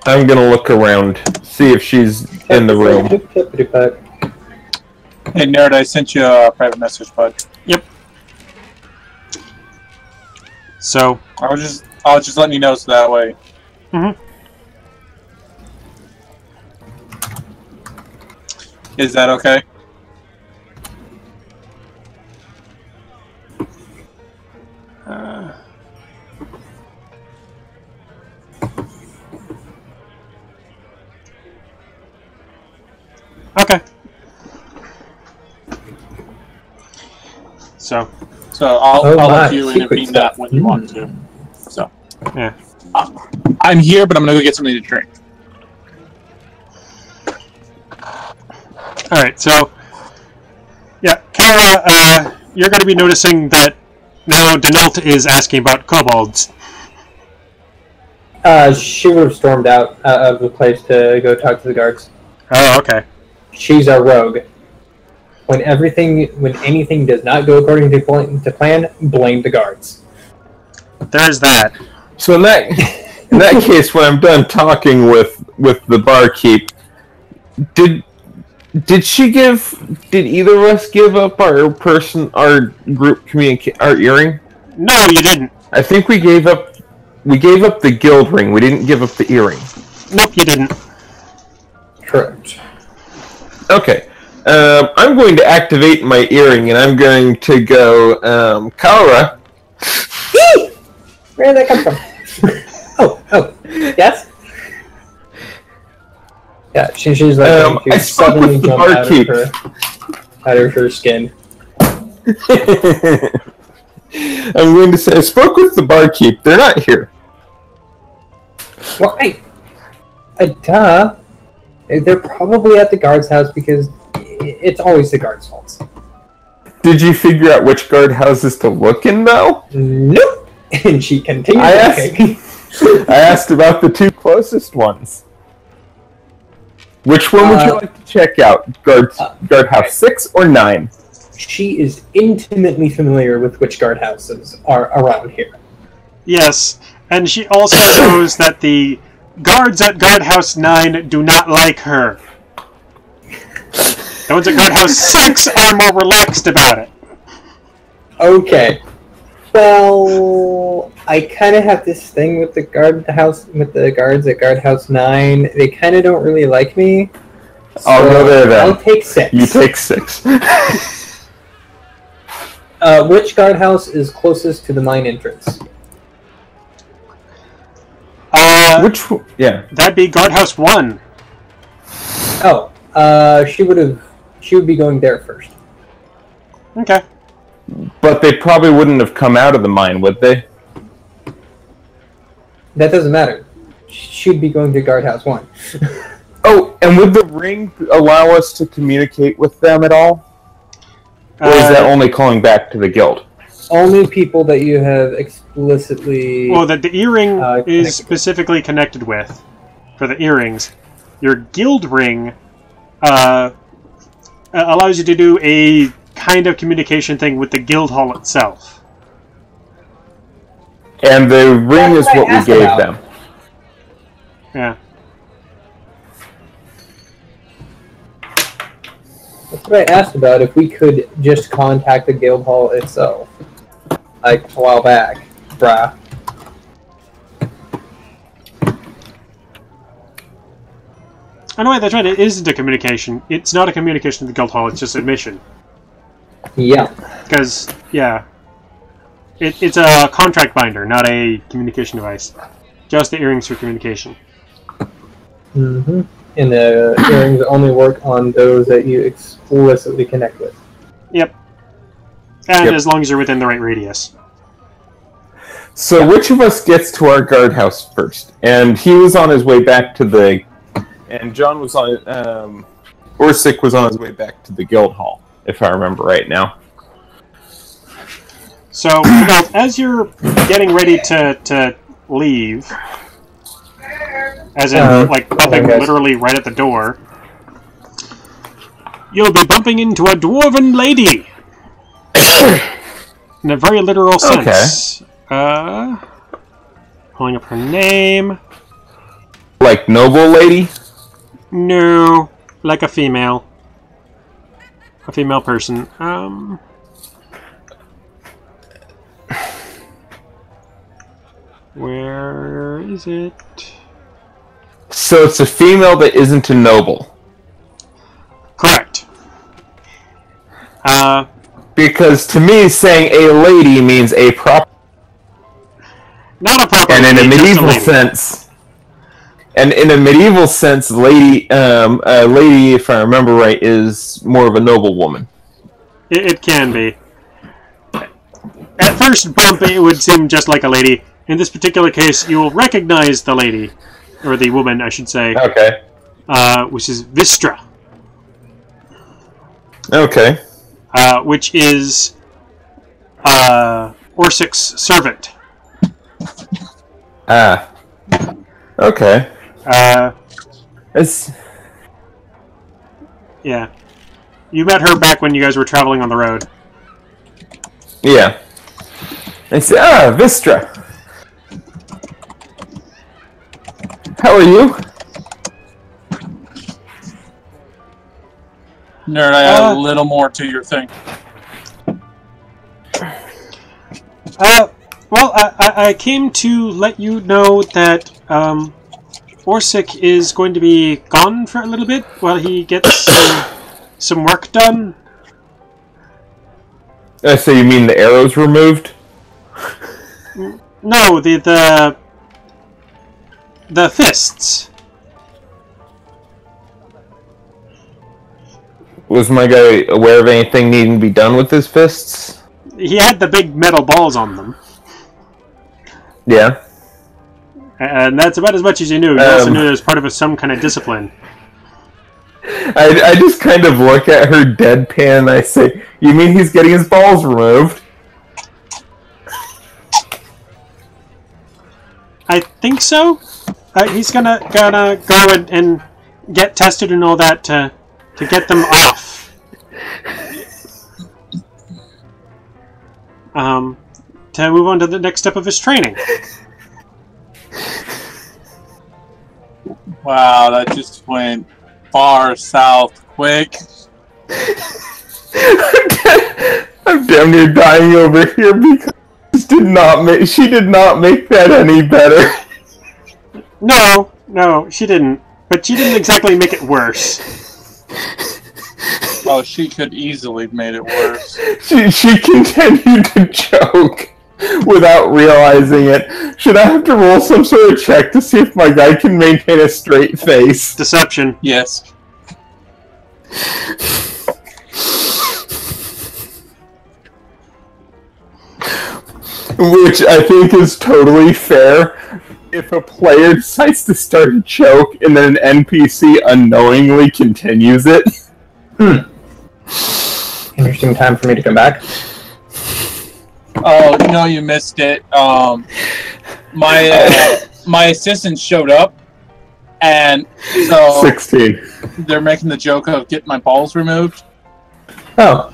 I'm gonna look around, see if she's in the room. Hey, nerd, I sent you a private message, bud. Yep. So I was just letting you know so that way. Mm-hmm. Is that okay? Okay. So I'll let you intervene that when you want to. So yeah, I'm here, but I'm gonna go get something to drink. all right. So yeah, Kara, you're going to be noticing that now Denault is asking about kobolds. She would have stormed out of the place to go talk to the guards. Oh, okay. She's our rogue. When anything does not go according to plan, blame the guards. There's that. So in that case, when I'm done talking with the barkeep, did either of us give up our group our earring? No, you didn't. I think we gave up the guild ring. We didn't give up the earring. Nope, you didn't. Correct. Okay. I'm going to activate my earring, and I'm going to go, Kara. Where did that come from? oh, yes? Yeah, she's like, I spoke suddenly with the jump out of her skin. I'm going to say, I spoke with the barkeep. They're not here. Well, duh. They're probably at the guard's house because it's always the guard's fault. Did you figure out which guard houses to look in, though? Nope. And she continued looking. I asked about the two closest ones. Which one would you like to check out? Guardhouse 6 or 9? She is intimately familiar with which guardhouses are around here. Yes, and she also knows that the guards at Guardhouse 9 do not like her. The ones at Guardhouse 6 are more relaxed about it. Okay. Well, I kind of have this thing with the guards at Guardhouse 9. They kind of don't really like me. So I'll go there then. I'll take 6. You take 6. Which guardhouse is closest to the mine entrance? Yeah. That'd be Guardhouse 1. Oh, she would be going there first. Okay. But they probably wouldn't have come out of the mine, would they? That doesn't matter. She'd be going to Guardhouse 1. Oh, and would the ring allow us to communicate with them at all? Or is that only calling back to the guild? Only people that you have explicitly... Well, the earring is specifically connected with, for the earrings. Your guild ring allows you to do a kind of communication thing with the guild hall itself. And the ring is what we gave them. Yeah. That's what I asked about, if we could just contact the guild hall itself. Like, a while back. Brah. I know that's right, it isn't a communication. It's not a communication to the guild hall, it's just admission. Yeah. Because, yeah. It's a contract binder, not a communication device. Just the earrings for communication. Mm-hmm. And the earrings only work on those that you explicitly connect with. Yep. And as long as you're within the right radius. So which of us gets to our guardhouse first? And he was on his way back to the... And John was on... Orsic was on his way back to the guild hall, if I remember right now. So, as you're getting ready to leave, as in, like, bumping literally right at the door, you'll be bumping into a dwarven lady! In a very literal sense. Okay. Pulling up her name. Like noble lady? No, like a female. A female person. Where is it? So it's a female that isn't a noble. Correct. Because to me, saying a lady means a proper... Not a proper and lady, in a medieval just a lady. sense... And in a medieval sense, lady, a lady, if I remember right, is more of a noble woman. It can be. At first bump, it would seem just like a lady. In this particular case, you will recognize the lady, or the woman, I should say. Okay. Which is Vistra. Okay. Which is Orsic's servant. Ah. Okay. Yeah. You met her back when you guys were traveling on the road. Yeah. I say, Vistra. How are you? Nerd, I add a little more to your thing. Well, I came to let you know that Orsic is going to be gone for a little bit while he gets some work done. So you mean the arrows removed? No, the fists. Was my guy aware of anything needing to be done with his fists? He had the big metal balls on them. Yeah. And that's about as much as you knew. You also knew it was part of some kind of discipline. I just kind of look at her deadpan and I say, you mean he's getting his balls removed? I think so. He's gonna go and get tested and all that to get them off. To move on to the next step of his training. Wow, that just went far south quick. I'm damn near dying over here because she did not make that any better. No, she didn't. But she didn't exactly make it worse. Oh, she could easily have made it worse. She continued to choke without realizing it. Should I have to roll some sort of check to see if my guy can maintain a straight face? Deception. Yes. Which I think is totally fair. If a player decides to start a choke and then an NPC unknowingly continues it. Interesting time for me to come back. Oh, no, you missed it. My assistant showed up, and so 16. They're making the joke of getting my balls removed. Oh.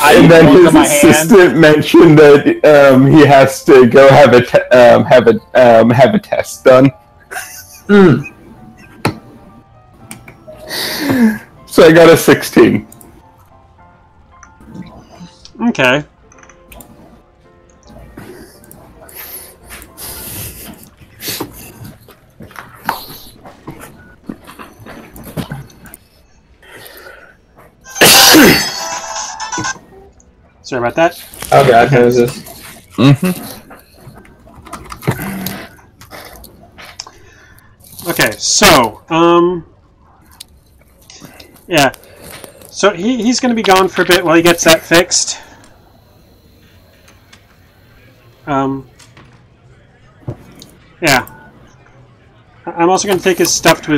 And then his assistant mentioned that he has to go have a test done. So I got a 16. Okay. Sorry about that. Oh god, who is this? Okay, so, yeah. So he's going to be gone for a bit while he gets that fixed. Yeah. I'm also going to take his stuff to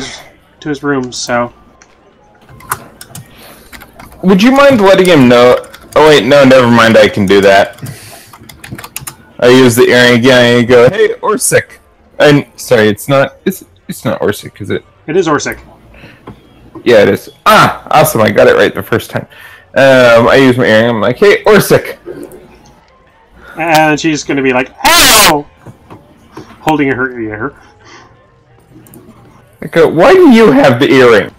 his room, so. Would you mind letting him know? Oh wait, no, never mind, I can do that. I use the earring again and go, hey, Orsic. And sorry, it's not Orsic, is it? It is Orsic. Yeah, it is. Ah, awesome, I got it right the first time. I use my earring, I'm like, hey, Orsic. And she's going to be like, ow! Holding her ear. I go, why do you have the earring?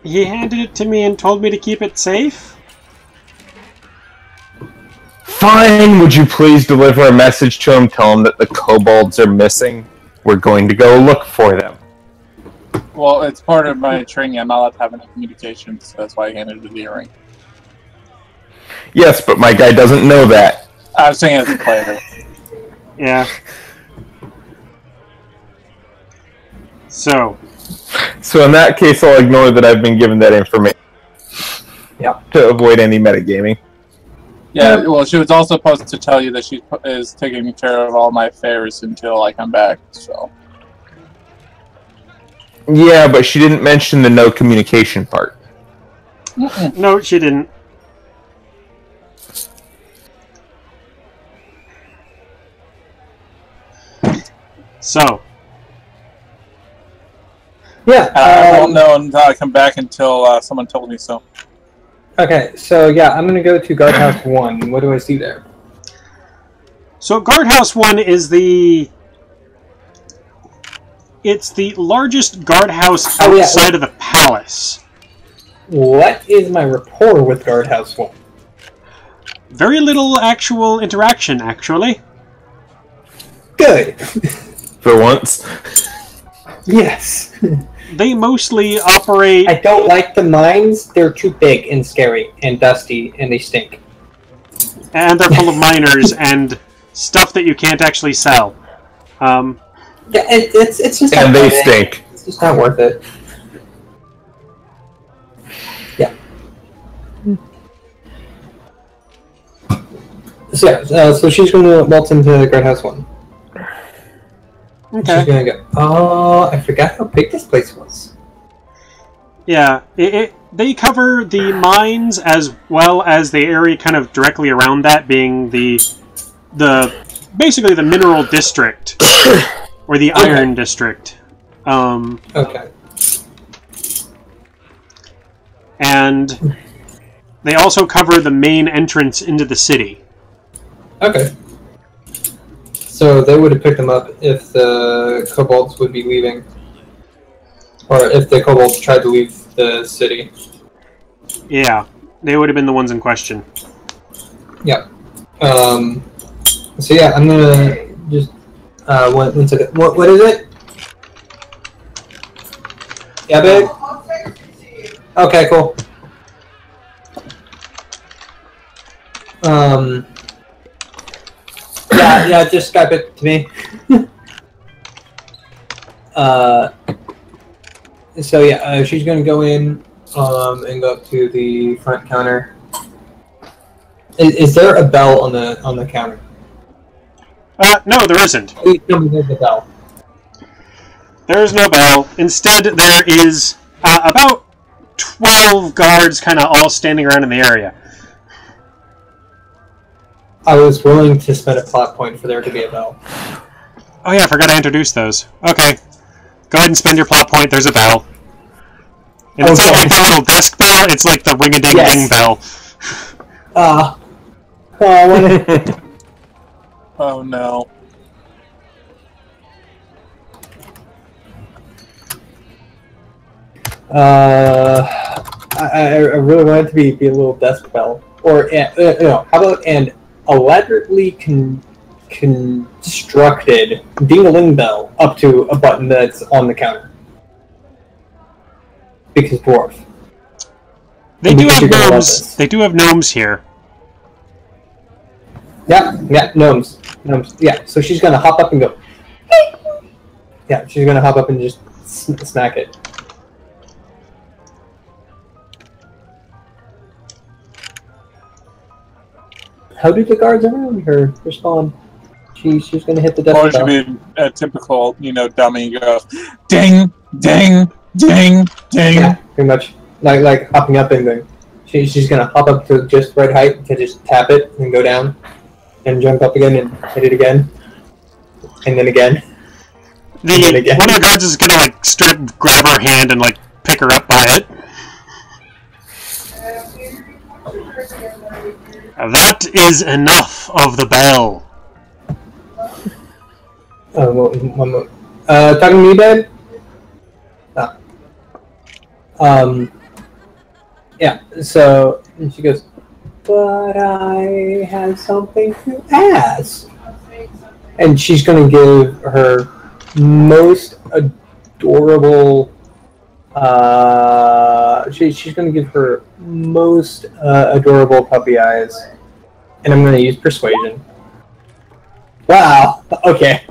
He handed it to me and told me to keep it safe. Fine, would you please deliver a message to him, tell him that the kobolds are missing? We're going to go look for them. Well, it's part of my training. I'm not allowed to have any communications, so that's why I handed her the earring. Yes, but my guy doesn't know that. I was saying as a player. Yeah. So in that case, I'll ignore that I've been given that information. Yeah. To avoid any metagaming. Yeah, well, she was also supposed to tell you that she is taking care of all my affairs until I come back, so. Yeah, but she didn't mention the no communication part. no, she didn't. So, Yeah. I won't know until I come back until someone told me so. Okay, so yeah, I'm gonna go to Guardhouse 1. What do I see there? so Guardhouse 1 is the... It's the largest guardhouse Oh, yeah. outside of the palace. What is my rapport with Guardhouse 1? Very little actual interaction, actually. Good. For once. Yes. They mostly operate... I don't like the mines. They're too big and scary and dusty, and they stink. And they're full of miners and stuff that you can't actually sell. Yeah, it's just And not they worth it. stink. It's just not worth it. Yeah. So yeah, so she's going to waltz into Guardhouse 1. Okay. She's going to go, oh, I forgot how big this place was. Yeah, they cover the mines as well as the area kind of directly around that, being the basically the mineral district or the iron district. Okay. And they also cover the main entrance into the city. Okay. So they would have picked them up if the kobolds would be leaving. Or if the kobolds tried to leave the city. Yeah, they would have been the ones in question. Yeah. So yeah, I'm gonna just one second. What is it? Yeah, babe. Okay, cool. Yeah, just Skype it to me. So yeah, she's gonna go in and go up to the front counter. Is there a bell on the counter? No, there isn't. Please tell me there's a bell. There is no bell. Instead, there is about 12 guards kind of all standing around in the area. I was willing to spend a plot point for there to be a bell. Oh yeah, I forgot to introduce those. Okay. Go ahead and spend your plot point. There's a bell. And it's not like the little desk bell, it's like the ring-a-ding-ding bell. I wanna... Oh no. I really want it to be a little desk bell. Or, how about an elaborately constructed ding-a-ling bell up to a button that's on the counter. Because dwarf. They do have gnomes. They do have gnomes here. Yeah, gnomes. Yeah, so she's gonna hop up and go. Yeah, she's gonna hop up and just smack it. How do the guards around her respond? She's gonna hit the death Or bell. should be a typical, dummy goes, ding, ding, ding, ding. Yeah, pretty much. Like hopping up and going. She's gonna hop up to just right height to just tap it and go down. And jump up again and hit it again. And then again. And then again. One of the guards is gonna straight grab her hand and pick her up by it. That is enough of the bell. Oh, one more. Talking to me, babe? Yeah, so and she goes, but I have something to ask. And she's going to give her most adorable, she's going to give her most adorable puppy eyes. And I'm going to use persuasion. Wow, okay.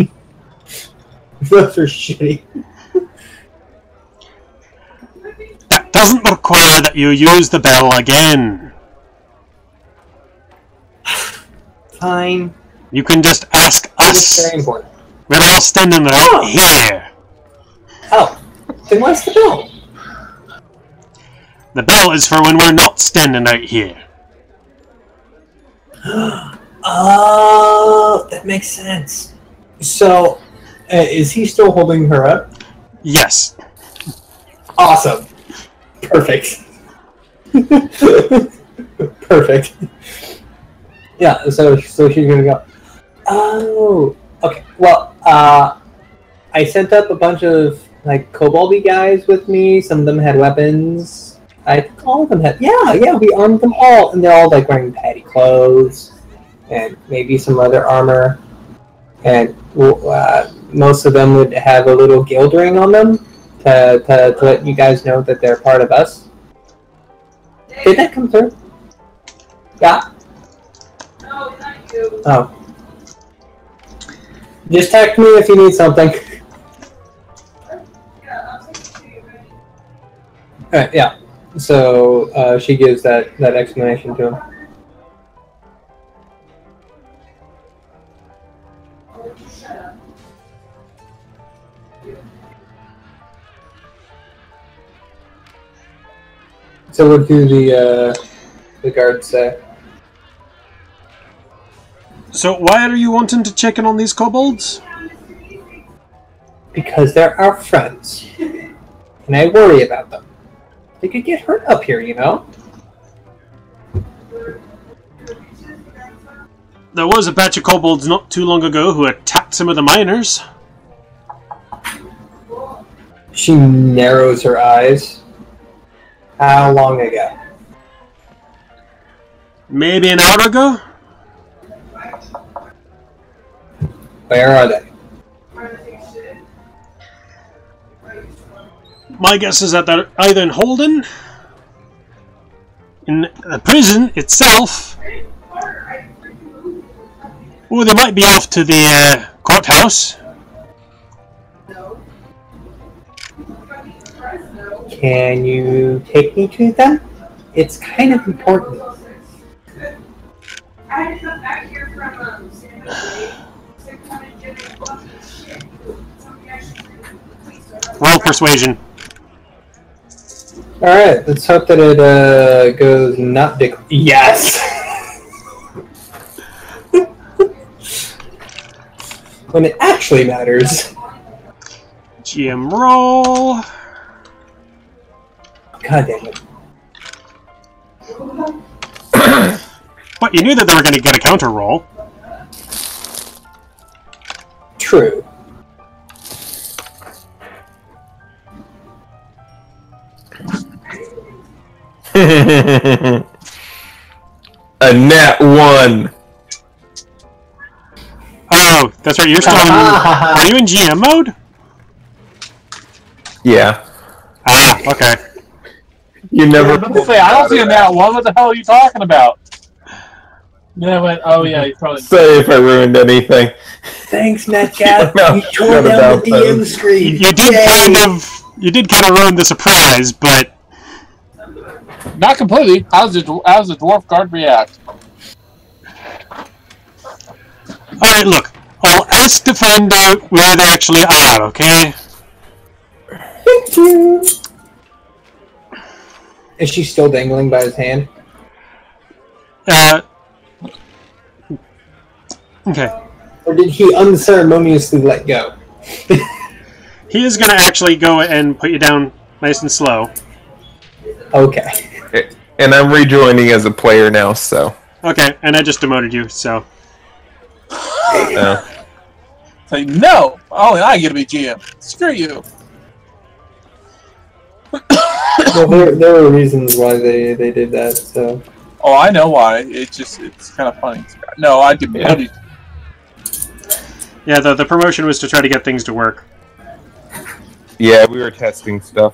Those are shitty. That doesn't require that you use the bell again. Fine. You can just ask It's us. very important. We're all standing right here. Oh, then what's the bell? The bell is for when we're not standing right here. Oh, that makes sense. So, Is he still holding her up? Yes. Awesome. Perfect. Perfect. Yeah, so she's gonna go. Oh, okay. Well, I sent up a bunch of like koboldy guys with me. Some of them had weapons. I think all of them had. Yeah. We armed them all, and they're all like wearing patty clothes and maybe some other armor. And most of them would have a little guild ring on them to let you guys know that they're part of us. Did that come through? Yeah. No, not you. Oh. Just text me if you need something. Alright, yeah. So she gives that explanation to him. So what do the guards say? So why are you wanting to check in on these kobolds? Because they're our friends. And I worry about them. They could get hurt up here, you know? There was a batch of kobolds not too long ago who attacked some of the miners. She narrows her eyes. How long ago? Maybe an hour ago? Where are they? My guess is that they're either in Holden, in the prison itself, or they might be off to the courthouse. Can you take me to them? It's kind of important. I had to come back here from San Jose. Roll persuasion. Alright, let's hope that it goes not dick. Yes! When it actually matters. GM roll. God damn it. But you knew that they were going to get a counter roll. True. A nat 1. Oh, that's right. You're still in. Are you in GM mode? Yeah. Ah, okay. You never. I don't see a nat 1. What the hell are you talking about? Yeah, I went, oh yeah, you probably. Say if I ruined anything. Thanks, Netcat. No, You tore down about the DM that. screen. You did kind of ruin the surprise, but Not completely. How does the dwarf guard react? alright, look. I'll ask to find out where they actually are, okay? Thank you. Is she still dangling by his hand? Okay. Or did he unceremoniously let go? He is going to actually go and put you down nice and slow. Okay. And I'm rejoining as a player now, so. Okay, and I just demoted you, so. Say no. Oh, I get to be GM. Screw you. Well, there were reasons why they did that, so. Oh, I know why. It's kind of funny. No, I demoted. Yeah, the promotion was to try to get things to work. Yeah, we were testing stuff.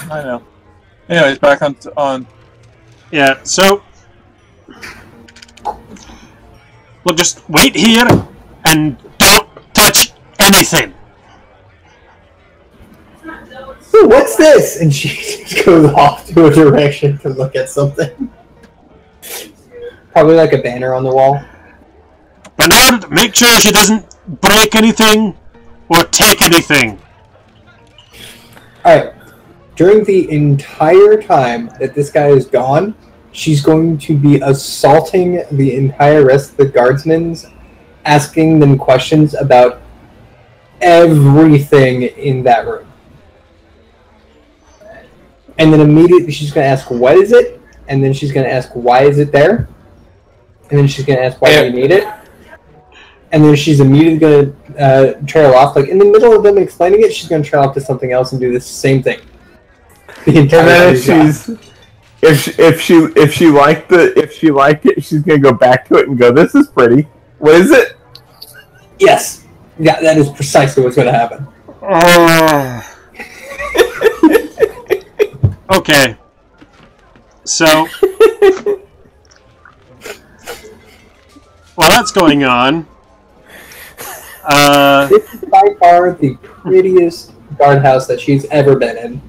I know. Anyways, back on. Yeah, so. Look, just wait here and don't touch anything. Ooh, what's this? And she just goes off to a direction to look at something. Probably like a banner on the wall. Bernard, make sure she doesn't break anything or take anything. Alright. During the entire time that this guy is gone, she's going to be assaulting the entire rest of the guardsmen asking them questions about everything in that room. And then immediately she's going to ask, what is it? And then she's going to ask, why is it there? And then she's going to ask, why do you need it? And then she's immediately going to trail off. Like, in the middle of them explaining it, she's going to trail off to something else and do the same thing. The entire And then if she liked it, she's going to go back to it and go, this is pretty. What is it? Yes. Yeah, that is precisely what's going to happen. Okay. So, while that's going on, this is by far the prettiest guardhouse that she's ever been in.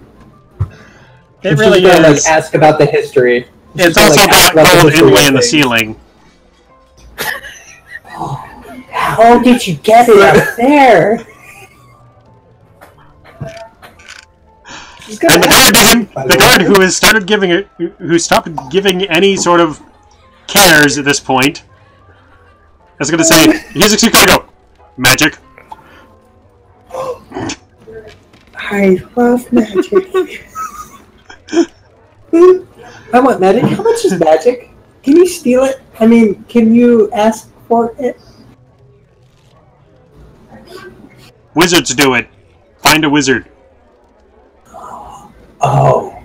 it really gonna, is. Like, ask about the history. It's gonna, also like, ask got about the gold history inlay of in the things. ceiling. How did you get it up there? And the guard who has started giving it, who stopped giving any sort of cares at this point, is going to say, he's going to go, magic. I love magic. I want magic. How much is magic? Can you steal it? I mean, can you ask for it? Wizards do it. Find a wizard. Oh.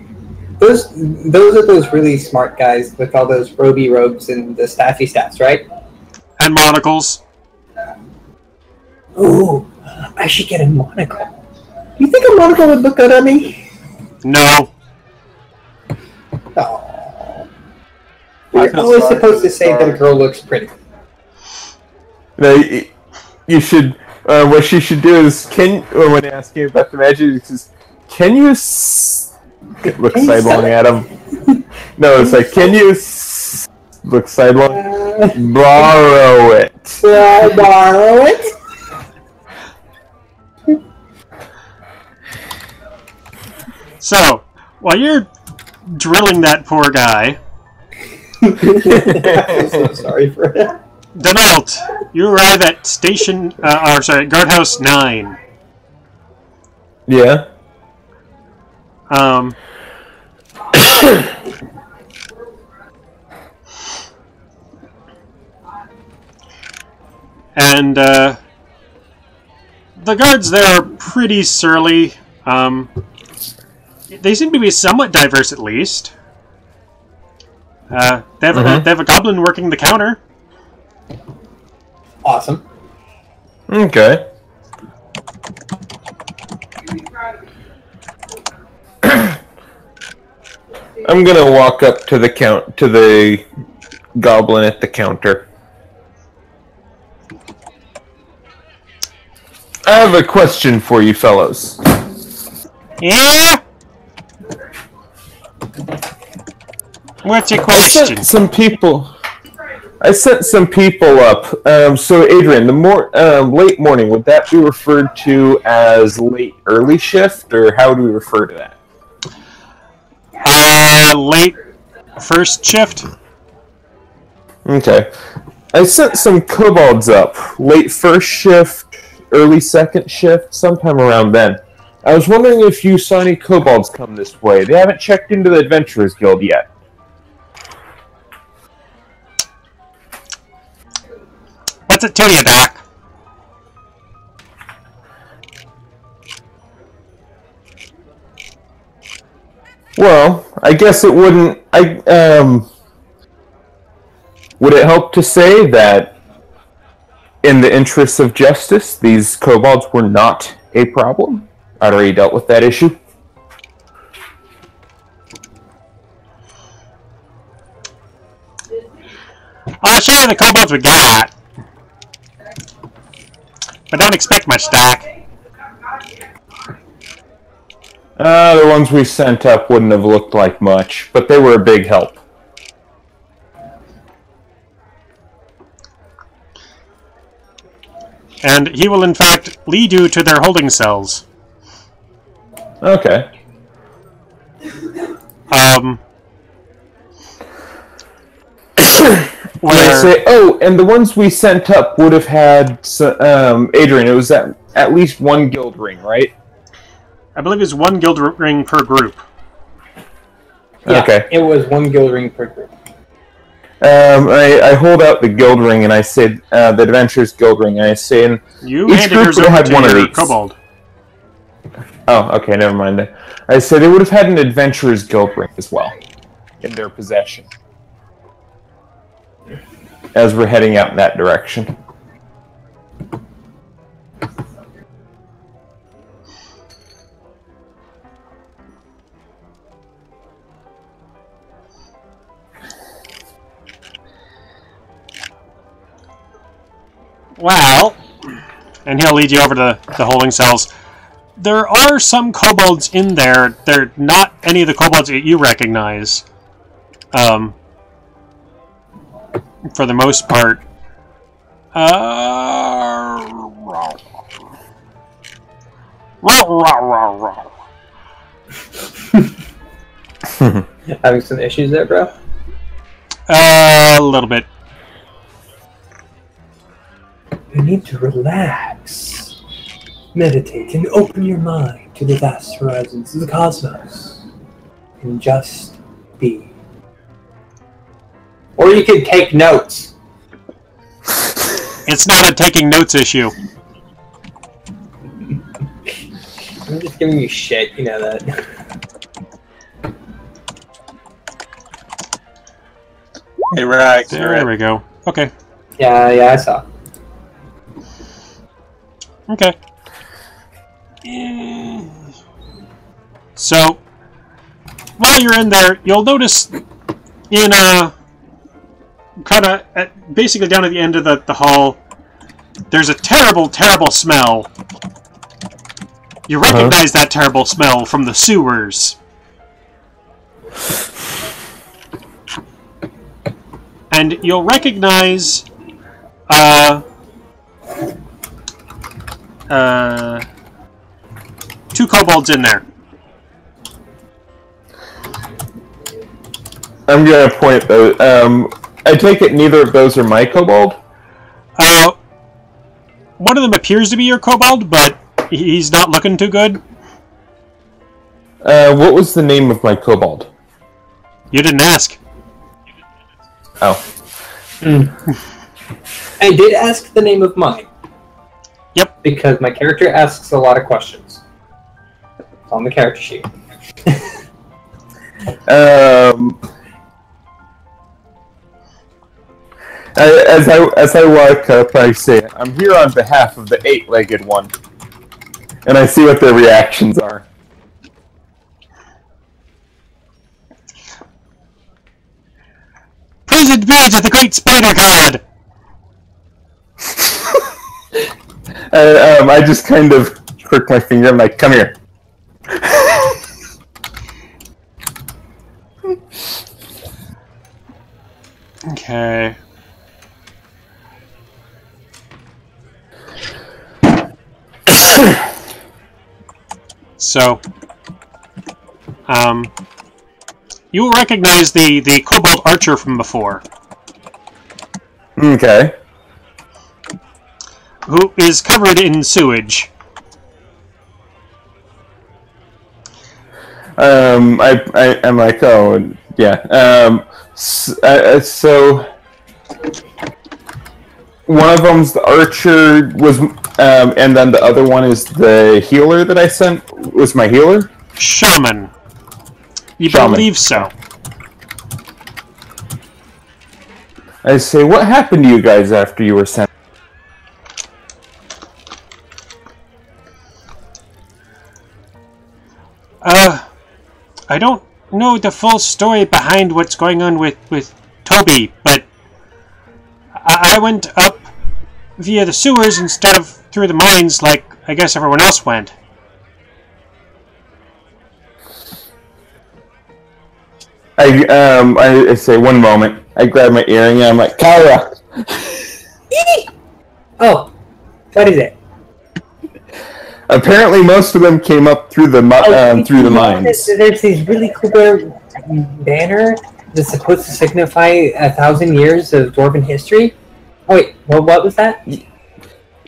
Those are those really smart guys with all those roby robes and the staffy staffs, right? And monocles. Ooh, I should get a monocle. You think a monocle would look good on me? No. Oh. You're always supposed to say that a girl looks pretty. No, you should. What she should do is, when asking about the magic, it says, can you look sidelong at him? No, it's like, can you look sidelong? Borrow it. Borrow it? So, while you're drilling that poor guy, I'm so sorry for that. Donald, you arrive at guardhouse 9. Yeah. And the guards there are pretty surly. They seem to be somewhat diverse, at least. They have a goblin working the counter. Awesome. Okay. I'm gonna walk up to the goblin at the counter. I have a question for you fellows. Yeah? What's your I question? sent some people up. So Adrian, the late morning, would that be referred to as late early shift, or how do we refer to that? Late first shift? Okay. I sent some kobolds up. Late first shift, early second shift, sometime around then. I was wondering if you saw any kobolds come this way. They haven't checked into the Adventurers Guild yet. What's it to you, Doc? Well, I guess it wouldn't... would it help to say that, in the interests of justice, these kobolds were not a problem? I'd already dealt with that issue. I'll show you the kobolds we got. But don't expect much, Doc. The ones we sent up wouldn't have looked like much, but they were a big help. And he will, in fact, lead you to their holding cells. Okay. I say, oh, and the ones we sent up would have had, Adrian, it was at least one guild ring, right? I believe it's one guild ring per group. Yeah, okay. It was one guild ring per group. I hold out the guild ring and I say, the Adventurers Guild ring, and I say, and You each handed group yours would have over had to one of your these. kobold. Oh, okay, never mind then. I said they would have had an Adventurers Guild ring as well in their possession as we're heading out in that direction. Well, and he'll lead you over to the holding cells. There are some kobolds in there. They're not any of the kobolds that you recognize. For the most part. Having some issues there, bro? A little bit. You need to relax. Meditate and open your mind to the vast horizons of the cosmos. And just be. Or you could take notes. It's not a taking notes issue. I'm just giving you shit, you know that. Hey, Rex. There we go. Okay. Yeah, I saw. Okay. So, while you're in there, you'll notice in kind of basically down at the end of the hall, there's a terrible, terrible smell. You recognize that terrible smell from the sewers. And you'll recognize two kobolds in there. I'm gonna point those. I take it neither of those are my kobold? One of them appears to be your kobold, but he's not looking too good. What was the name of my kobold? You didn't ask. Oh. I did ask the name of mine. Yep. Because my character asks a lot of questions. It's on the character sheet. As I walk up, I say, I'm here on behalf of the eight-legged one. And I see what their reactions are. Praised be to the great spider god! I just kind of crook my finger. I'm like, come here. Okay. So, you will recognize the kobold archer from before. Okay. Who is covered in sewage. I'm like, oh, yeah. So one of them's the archer and then the other one is the healer that I sent. Was my healer? Shaman. You Shaman. believe so. I say, what happened to you guys after you were sent? I don't know the full story behind what's going on with Toby, but I went up via the sewers instead of through the mines like I guess everyone else went. I say, one moment. I grab my earring and I'm like, Kara! Oh, what is it? Apparently most of them came up through the through the mines. There's these really cool banner this supposed to signify 1,000 years of Dwarven history? Oh wait, well, what was that?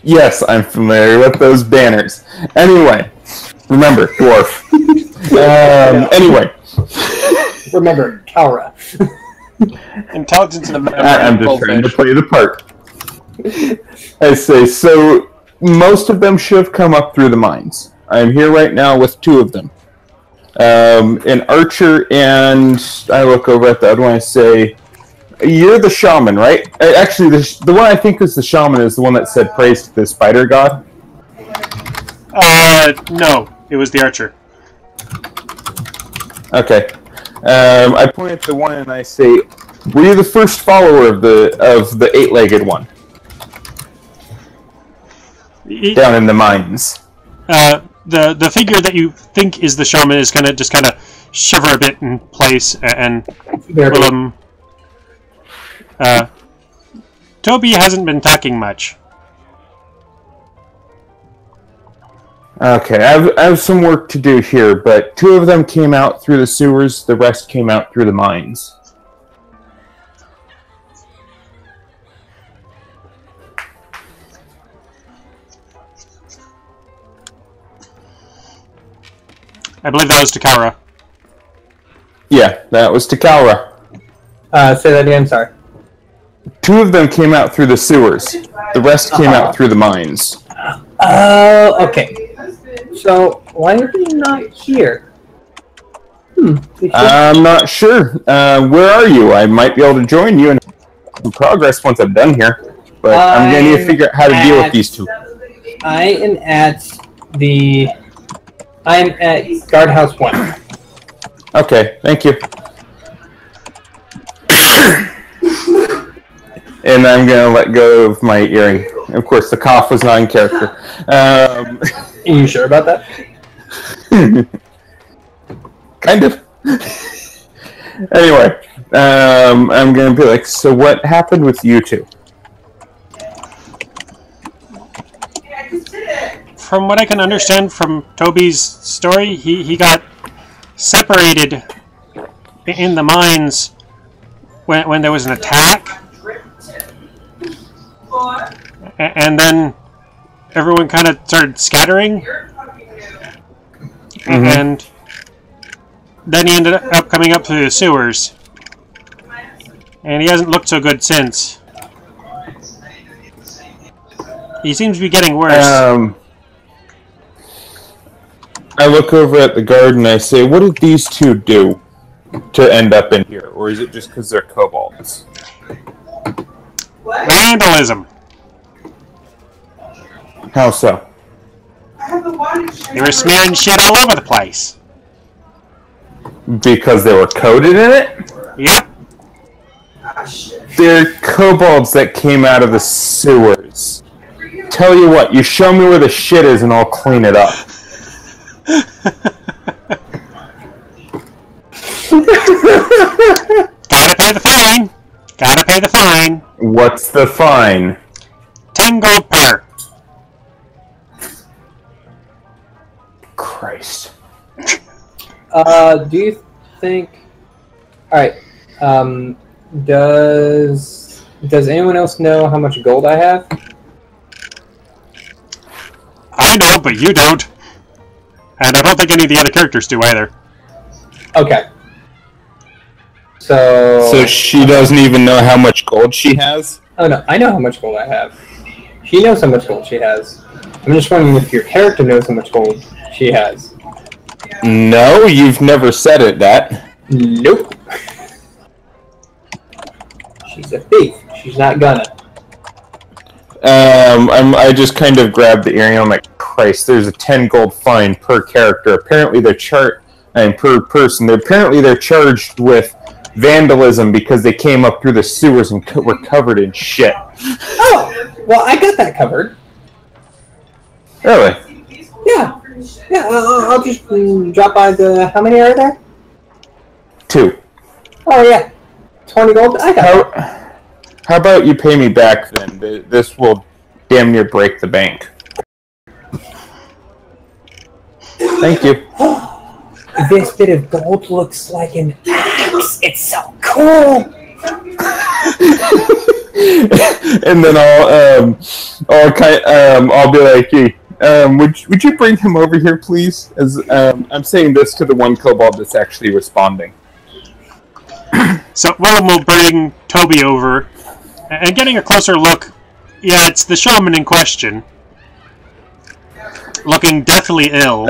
Yes, I'm familiar with those banners. Anyway, remember, dwarf. Anyway. Remember, Kaura. Intelligence and memory. I'm just trying to play the part. I say, so most of them should have come up through the mines. I'm here right now with 2 of them. An archer, and I look over at the other one, I say, you're the shaman, right? Actually, the one I think is the shaman is the one that said praise to the spider god. No, it was the archer. Okay. I point at the one and I say, were you the first follower of the 8-legged one? Down in the mines. The figure that you think is the shaman is gonna just kind of shiver a bit in place and Toby hasn't been talking much. Okay, I have some work to do here, but 2 of them came out through the sewers, the rest came out through the mines. I believe that was Takara. Yeah, that was Takara. Say that again, sorry. 2 of them came out through the sewers. The rest came out through the mines. Oh, okay. So, why are you not here? I'm not sure. Where are you? I might be able to join you in progress once I'm done here. But I'm going to need to figure out how to deal with these 2. I'm at Guardhouse 1. Okay, thank you. And I'm going to let go of my earring. Of course, the cough was not in character. Are you sure about that? Kind of. Anyway, I'm going to be like, so what happened with you 2? From what I can understand from Toby's story, he got separated in the mines when there was an attack. And then everyone kind of started scattering. And then he ended up coming up through the sewers. And he hasn't looked so good since. He seems to be getting worse. I look over at the guard and I say, what did these 2 do to end up in here? Or is it just because they're kobolds? Vandalism. How so? They were smearing shit all over the place. Because they were coated in it? Yep. They're kobolds that came out of the sewers. Tell you what, you show me where the shit is and I'll clean it up. Gotta pay the fine. Gotta pay the fine. What's the fine? 10 gold per. Christ. Do you think... Alright, does anyone else know how much gold I have? I know, but you don't. And I don't think any of the other characters do either. Okay. So she doesn't even know how much gold she has? Oh no, I know how much gold I have. She knows how much gold she has. I'm just wondering if your character knows how much gold she has. No, you've never said it, that. Nope. She's a thief. She's not gonna. I just kind of grabbed the earring. I'm like, Christ, there's a 10 gold fine per character. Apparently they're per person. They're charged with vandalism because they came up through the sewers and were covered in shit. Oh, well, I got that covered. Really? Yeah. Yeah, I'll just drop by the... How many are there? 2. Oh, yeah. 20 gold? I got it. How about you pay me back, then? This will damn near break the bank. Thank you. This bit of gold looks like an axe. It's so cool. cool. And then I'll be like, hey, would you bring him over here, please? As I'm saying this to the one kobold that's actually responding. So Willem will bring Toby over, and getting a closer look, yeah, it's the shaman in question, looking deathly ill.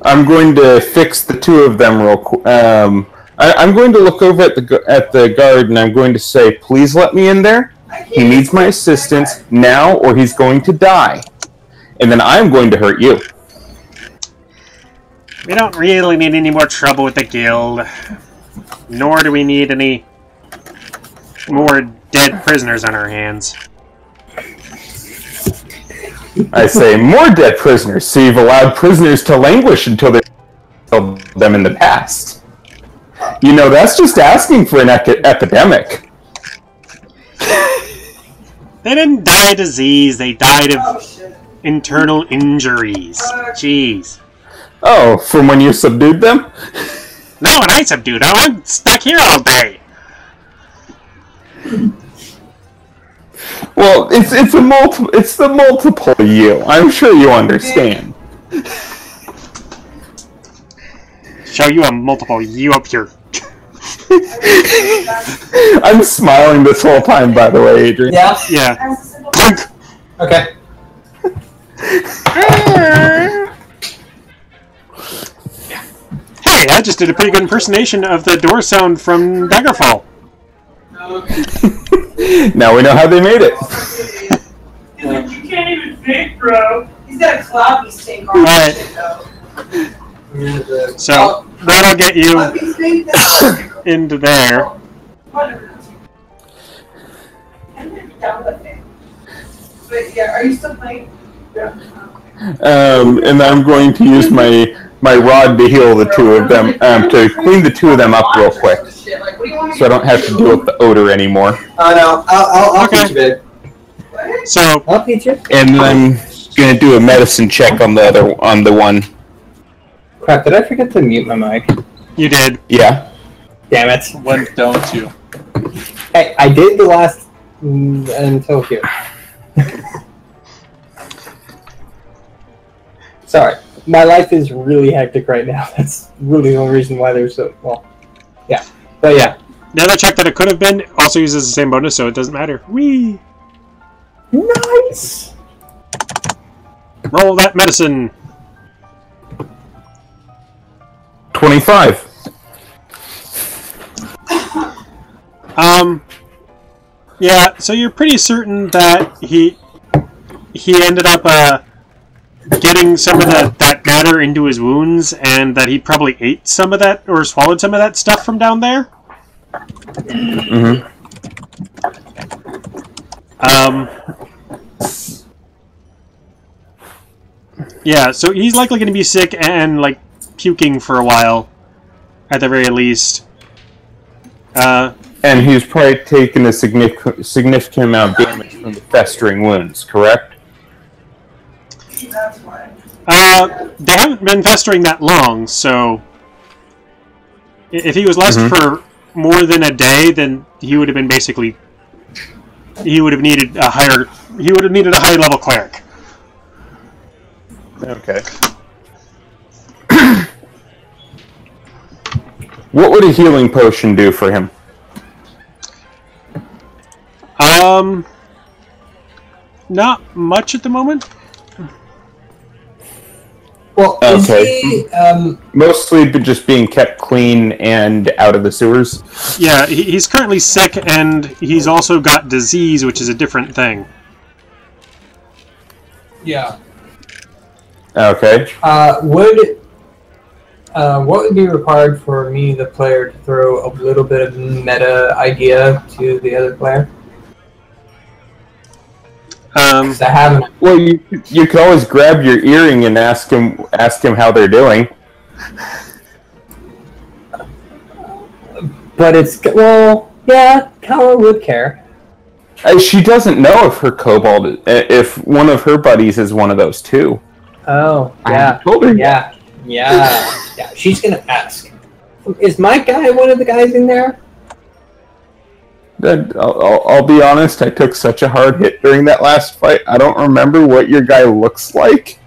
I'm going to fix the two of them real quick. I'm going to look over at the guard, and I'm going to say, please let me in there. He needs my assistance now, or he's going to die. And then I'm going to hurt you. We don't really need any more trouble with the guild. Nor do we need any more dead prisoners on our hands. I say, more dead prisoners, so you've allowed prisoners to languish until they killed them in the past. You know, that's just asking for an epidemic. They didn't die of disease, they died of internal injuries. Jeez. Oh, from when you subdued them? No, when I subdued them, I'm stuck here all day. Well, it's the multiple you. I'm sure you understand. Show you a multiple you up here. I'm smiling this whole time, by the way, Adrian. Yeah. Yeah. Okay. Hey, I just did a pretty good impersonation of the door sound from Daggerfall. Now we know how they made it. You can't even think, bro. He's got a cloudy stink on Alright. his shit, though. So, that'll get you into there. But yeah, are you still playing? And I'm going to use my rod to heal the two of them, to clean the two of them up real quick, so I don't have to deal with the odor anymore. No, I'll Okay. teach you, babe. So, I'll teach you. And then I'm going to do a medicine check on the one. Crap, did I forget to mute my mic? you did. Yeah. Damn it. When don't you? Hey, I did the last until here. Sorry. My life is really hectic right now. That's really the only reason why there's so... Well, yeah. But yeah. The other check that it could have been also uses the same bonus, so it doesn't matter. Whee! Nice! Roll that medicine. 25. Yeah, so you're pretty certain that he ended up, getting some of that matter into his wounds, and that he probably ate some of that, or swallowed some of that stuff from down there? Mm-hmm. Yeah, so he's likely going to be sick and, like, puking for a while, at the very least. And he's probably taken a significant amount of damage from the festering wounds, correct? That's why. They haven't been festering that long, so... If he was left for more than a day, then he would have been basically... He would have needed a higher level cleric. Okay. What would a healing potion do for him? Not much at the moment. Well, Okay. is he, Mostly just being kept clean and out of the sewers? Yeah, he's currently sick, and he's also got disease, which is a different thing. yeah. Okay. What would be required for me, the player, to throw a little bit of meta idea to the other player? 'Cause I haven't. Well, you could always grab your earring and ask him how they're doing. But it's, well, yeah, Kala would care. She doesn't know if her kobold, if one of her buddies is one of those too. Oh, I yeah, told her. yeah. She's gonna ask Is my guy one of the guys in there? I'll be honest, I took such a hard hit during that last fight, I don't remember what your guy looks like.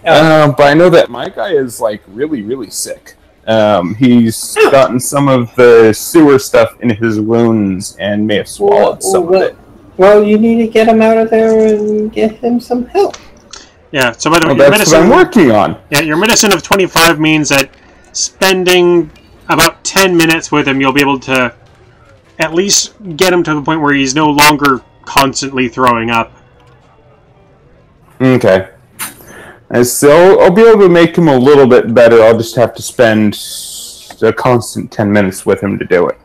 But I know that my guy is, like, really, really sick. He's gotten some of the sewer stuff in his wounds and may have swallowed some of it. Well, you need to get him out of there and get him some help. Yeah, so by the way, Well, that's what I'm working on. Yeah, your medicine of 25 means that spending about 10 minutes with him, you'll be able to at least get him to the point where he's no longer constantly throwing up. Okay. And so I'll be able to make him a little bit better. I'll just have to spend a constant 10 minutes with him to do it.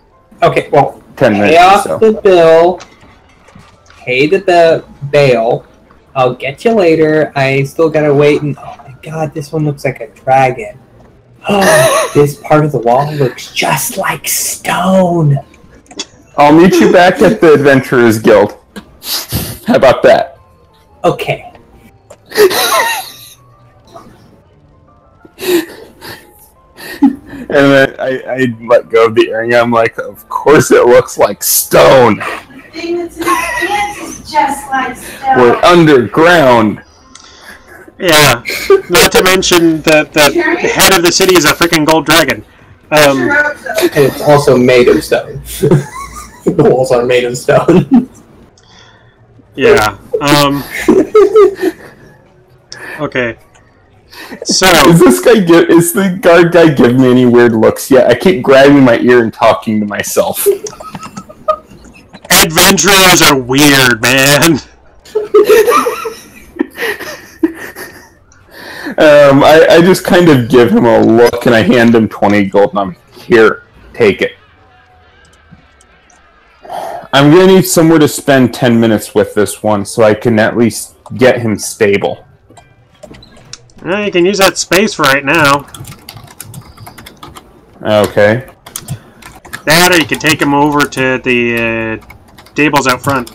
Okay, well, 10 minutes pay off or so. the bill. Pay the bail. I'll get you later. I still gotta wait and... Oh my god, this one looks like a dragon. Oh, this part of the wall looks just like stone. I'll meet you back at the Adventurers Guild. How about that? Okay. And then I let go of the earring. I'm like, of course it looks like stone. The thing that's in his pants is just like stone. We're underground. Yeah, not to mention that the head of the city is a freaking gold dragon. And it's also made of stone. The walls are made of stone. Yeah. Okay. So Is the guard guy giving me any weird looks yet? I keep grabbing my ear and talking to myself. adventurers are weird, man. I just kind of give him a look and I hand him 20 gold and I'm here, take it. I'm gonna need somewhere to spend 10 minutes with this one so I can at least get him stable. Well, you can use that space right now. Okay. That, or you can take him over to the tables out front.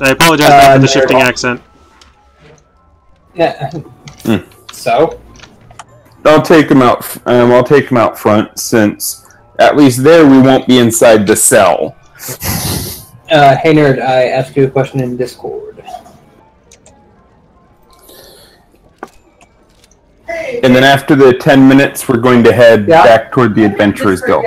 I apologize for the shifting accent. Yeah. So? I'll take him out. I'll take him out front, since at least there we won't be inside the cell. Hey nerd, I asked you a question in Discord. And then after the 10 minutes, we're going to head back toward the Adventurers Guild.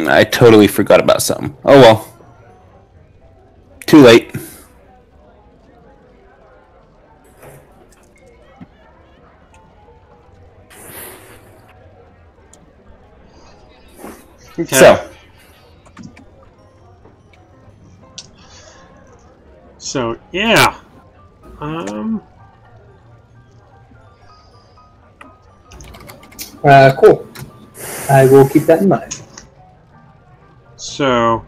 I totally forgot about something. Oh well. Too late. Okay. So yeah. Cool. I will keep that in mind. So,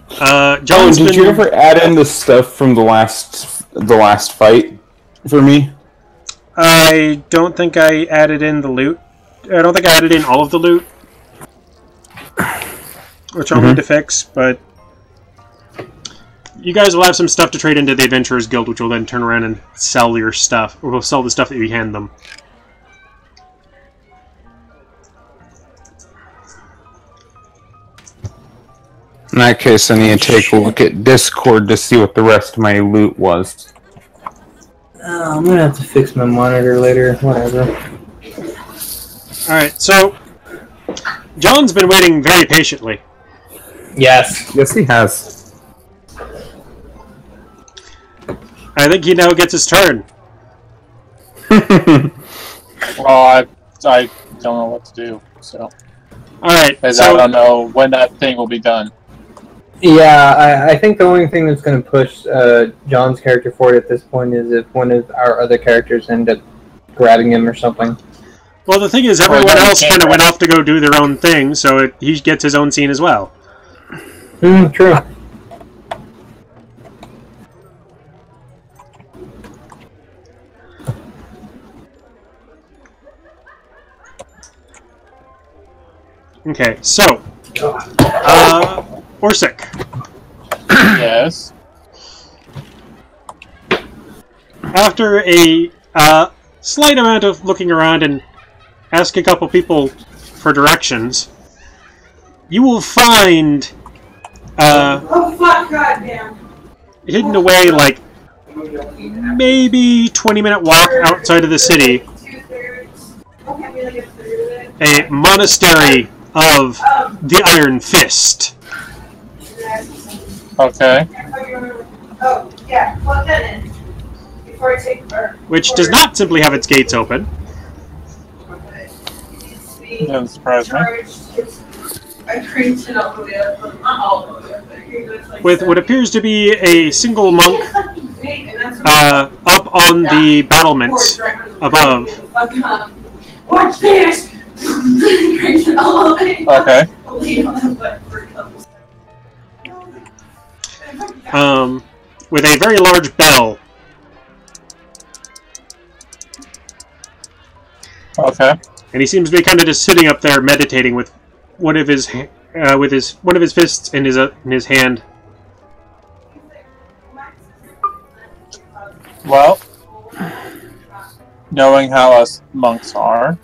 John, did you ever add in the stuff from the last fight for me? I don't think I added in the loot. I don't think I added in all of the loot, which I'll need to fix, but you guys will have some stuff to trade into the Adventurers Guild, which will then turn around and sell your stuff, or will sell the stuff that you hand them. In that case, I need to take a look at Discord to see what the rest of my loot was. I'm gonna have to fix my monitor later, whatever. Alright, so John's been waiting very patiently. Yes. Yes, he has. I think he now gets his turn. Well, I don't know what to do, so... Alright, Because so... I don't know when that thing will be done. Yeah, I think the only thing that's going to push John's character forward at this point is if one of our other characters end up grabbing him or something. Well, the thing is, everyone else kind of went off to go do their own thing, so he gets his own scene as well. True. Okay, so Orsic. Yes. After a slight amount of looking around and asking a couple people for directions, you will find Oh fuck! Goddamn! hidden away like maybe 20-minute walk outside of the city, a monastery of the Iron Fist. Okay. Oh yeah. Well then, before I take her. Which does not simply have its gates open. Doesn't surprise me. I cranked it all the way up, but not all the way up. But here goes, like, With what appears to be a single monk up on the battlements above. Watch this! Cranked it all the way up. Okay. With a very large bell. Okay. And he seems to be kind of just sitting up there meditating with one of his fists in his hand. Well, knowing how us monks are,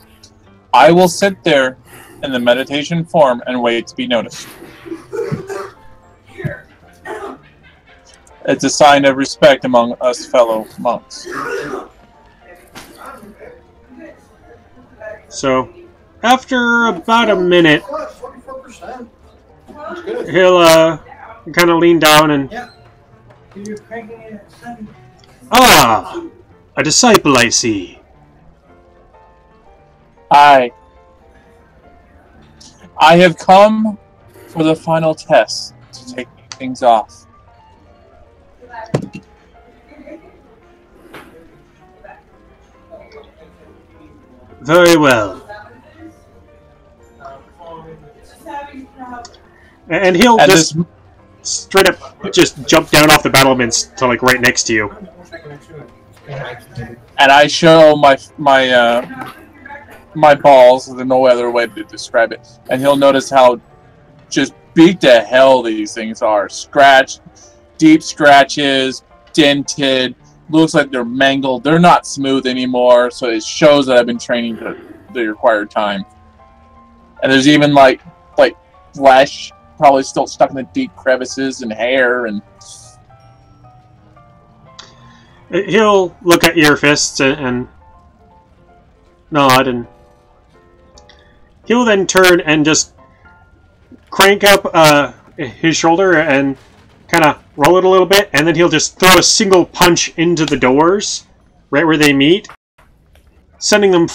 I will sit there in the meditation form and wait to be noticed. It's a sign of respect among us fellow monks. So, after about a minute, he'll kind of lean down and... Ah! A disciple, I see. I have come for the final test to take things off. Very well. And he'll And just straight up just jump down off the battlements to like right next to you. And I show my balls. There's no other way to describe it. And he'll notice how just beat to hell these things are. Scratched, deep scratches, dented. Looks like they're mangled. They're not smooth anymore. So it shows that I've been training the required time. And there's even like flesh probably still stuck in the deep crevices and hair and. He'll look at your fists and nod, and he'll then turn and just crank up his shoulder and kind of roll it a little bit, and then he'll just throw a single punch into the doors right where they meet, sending them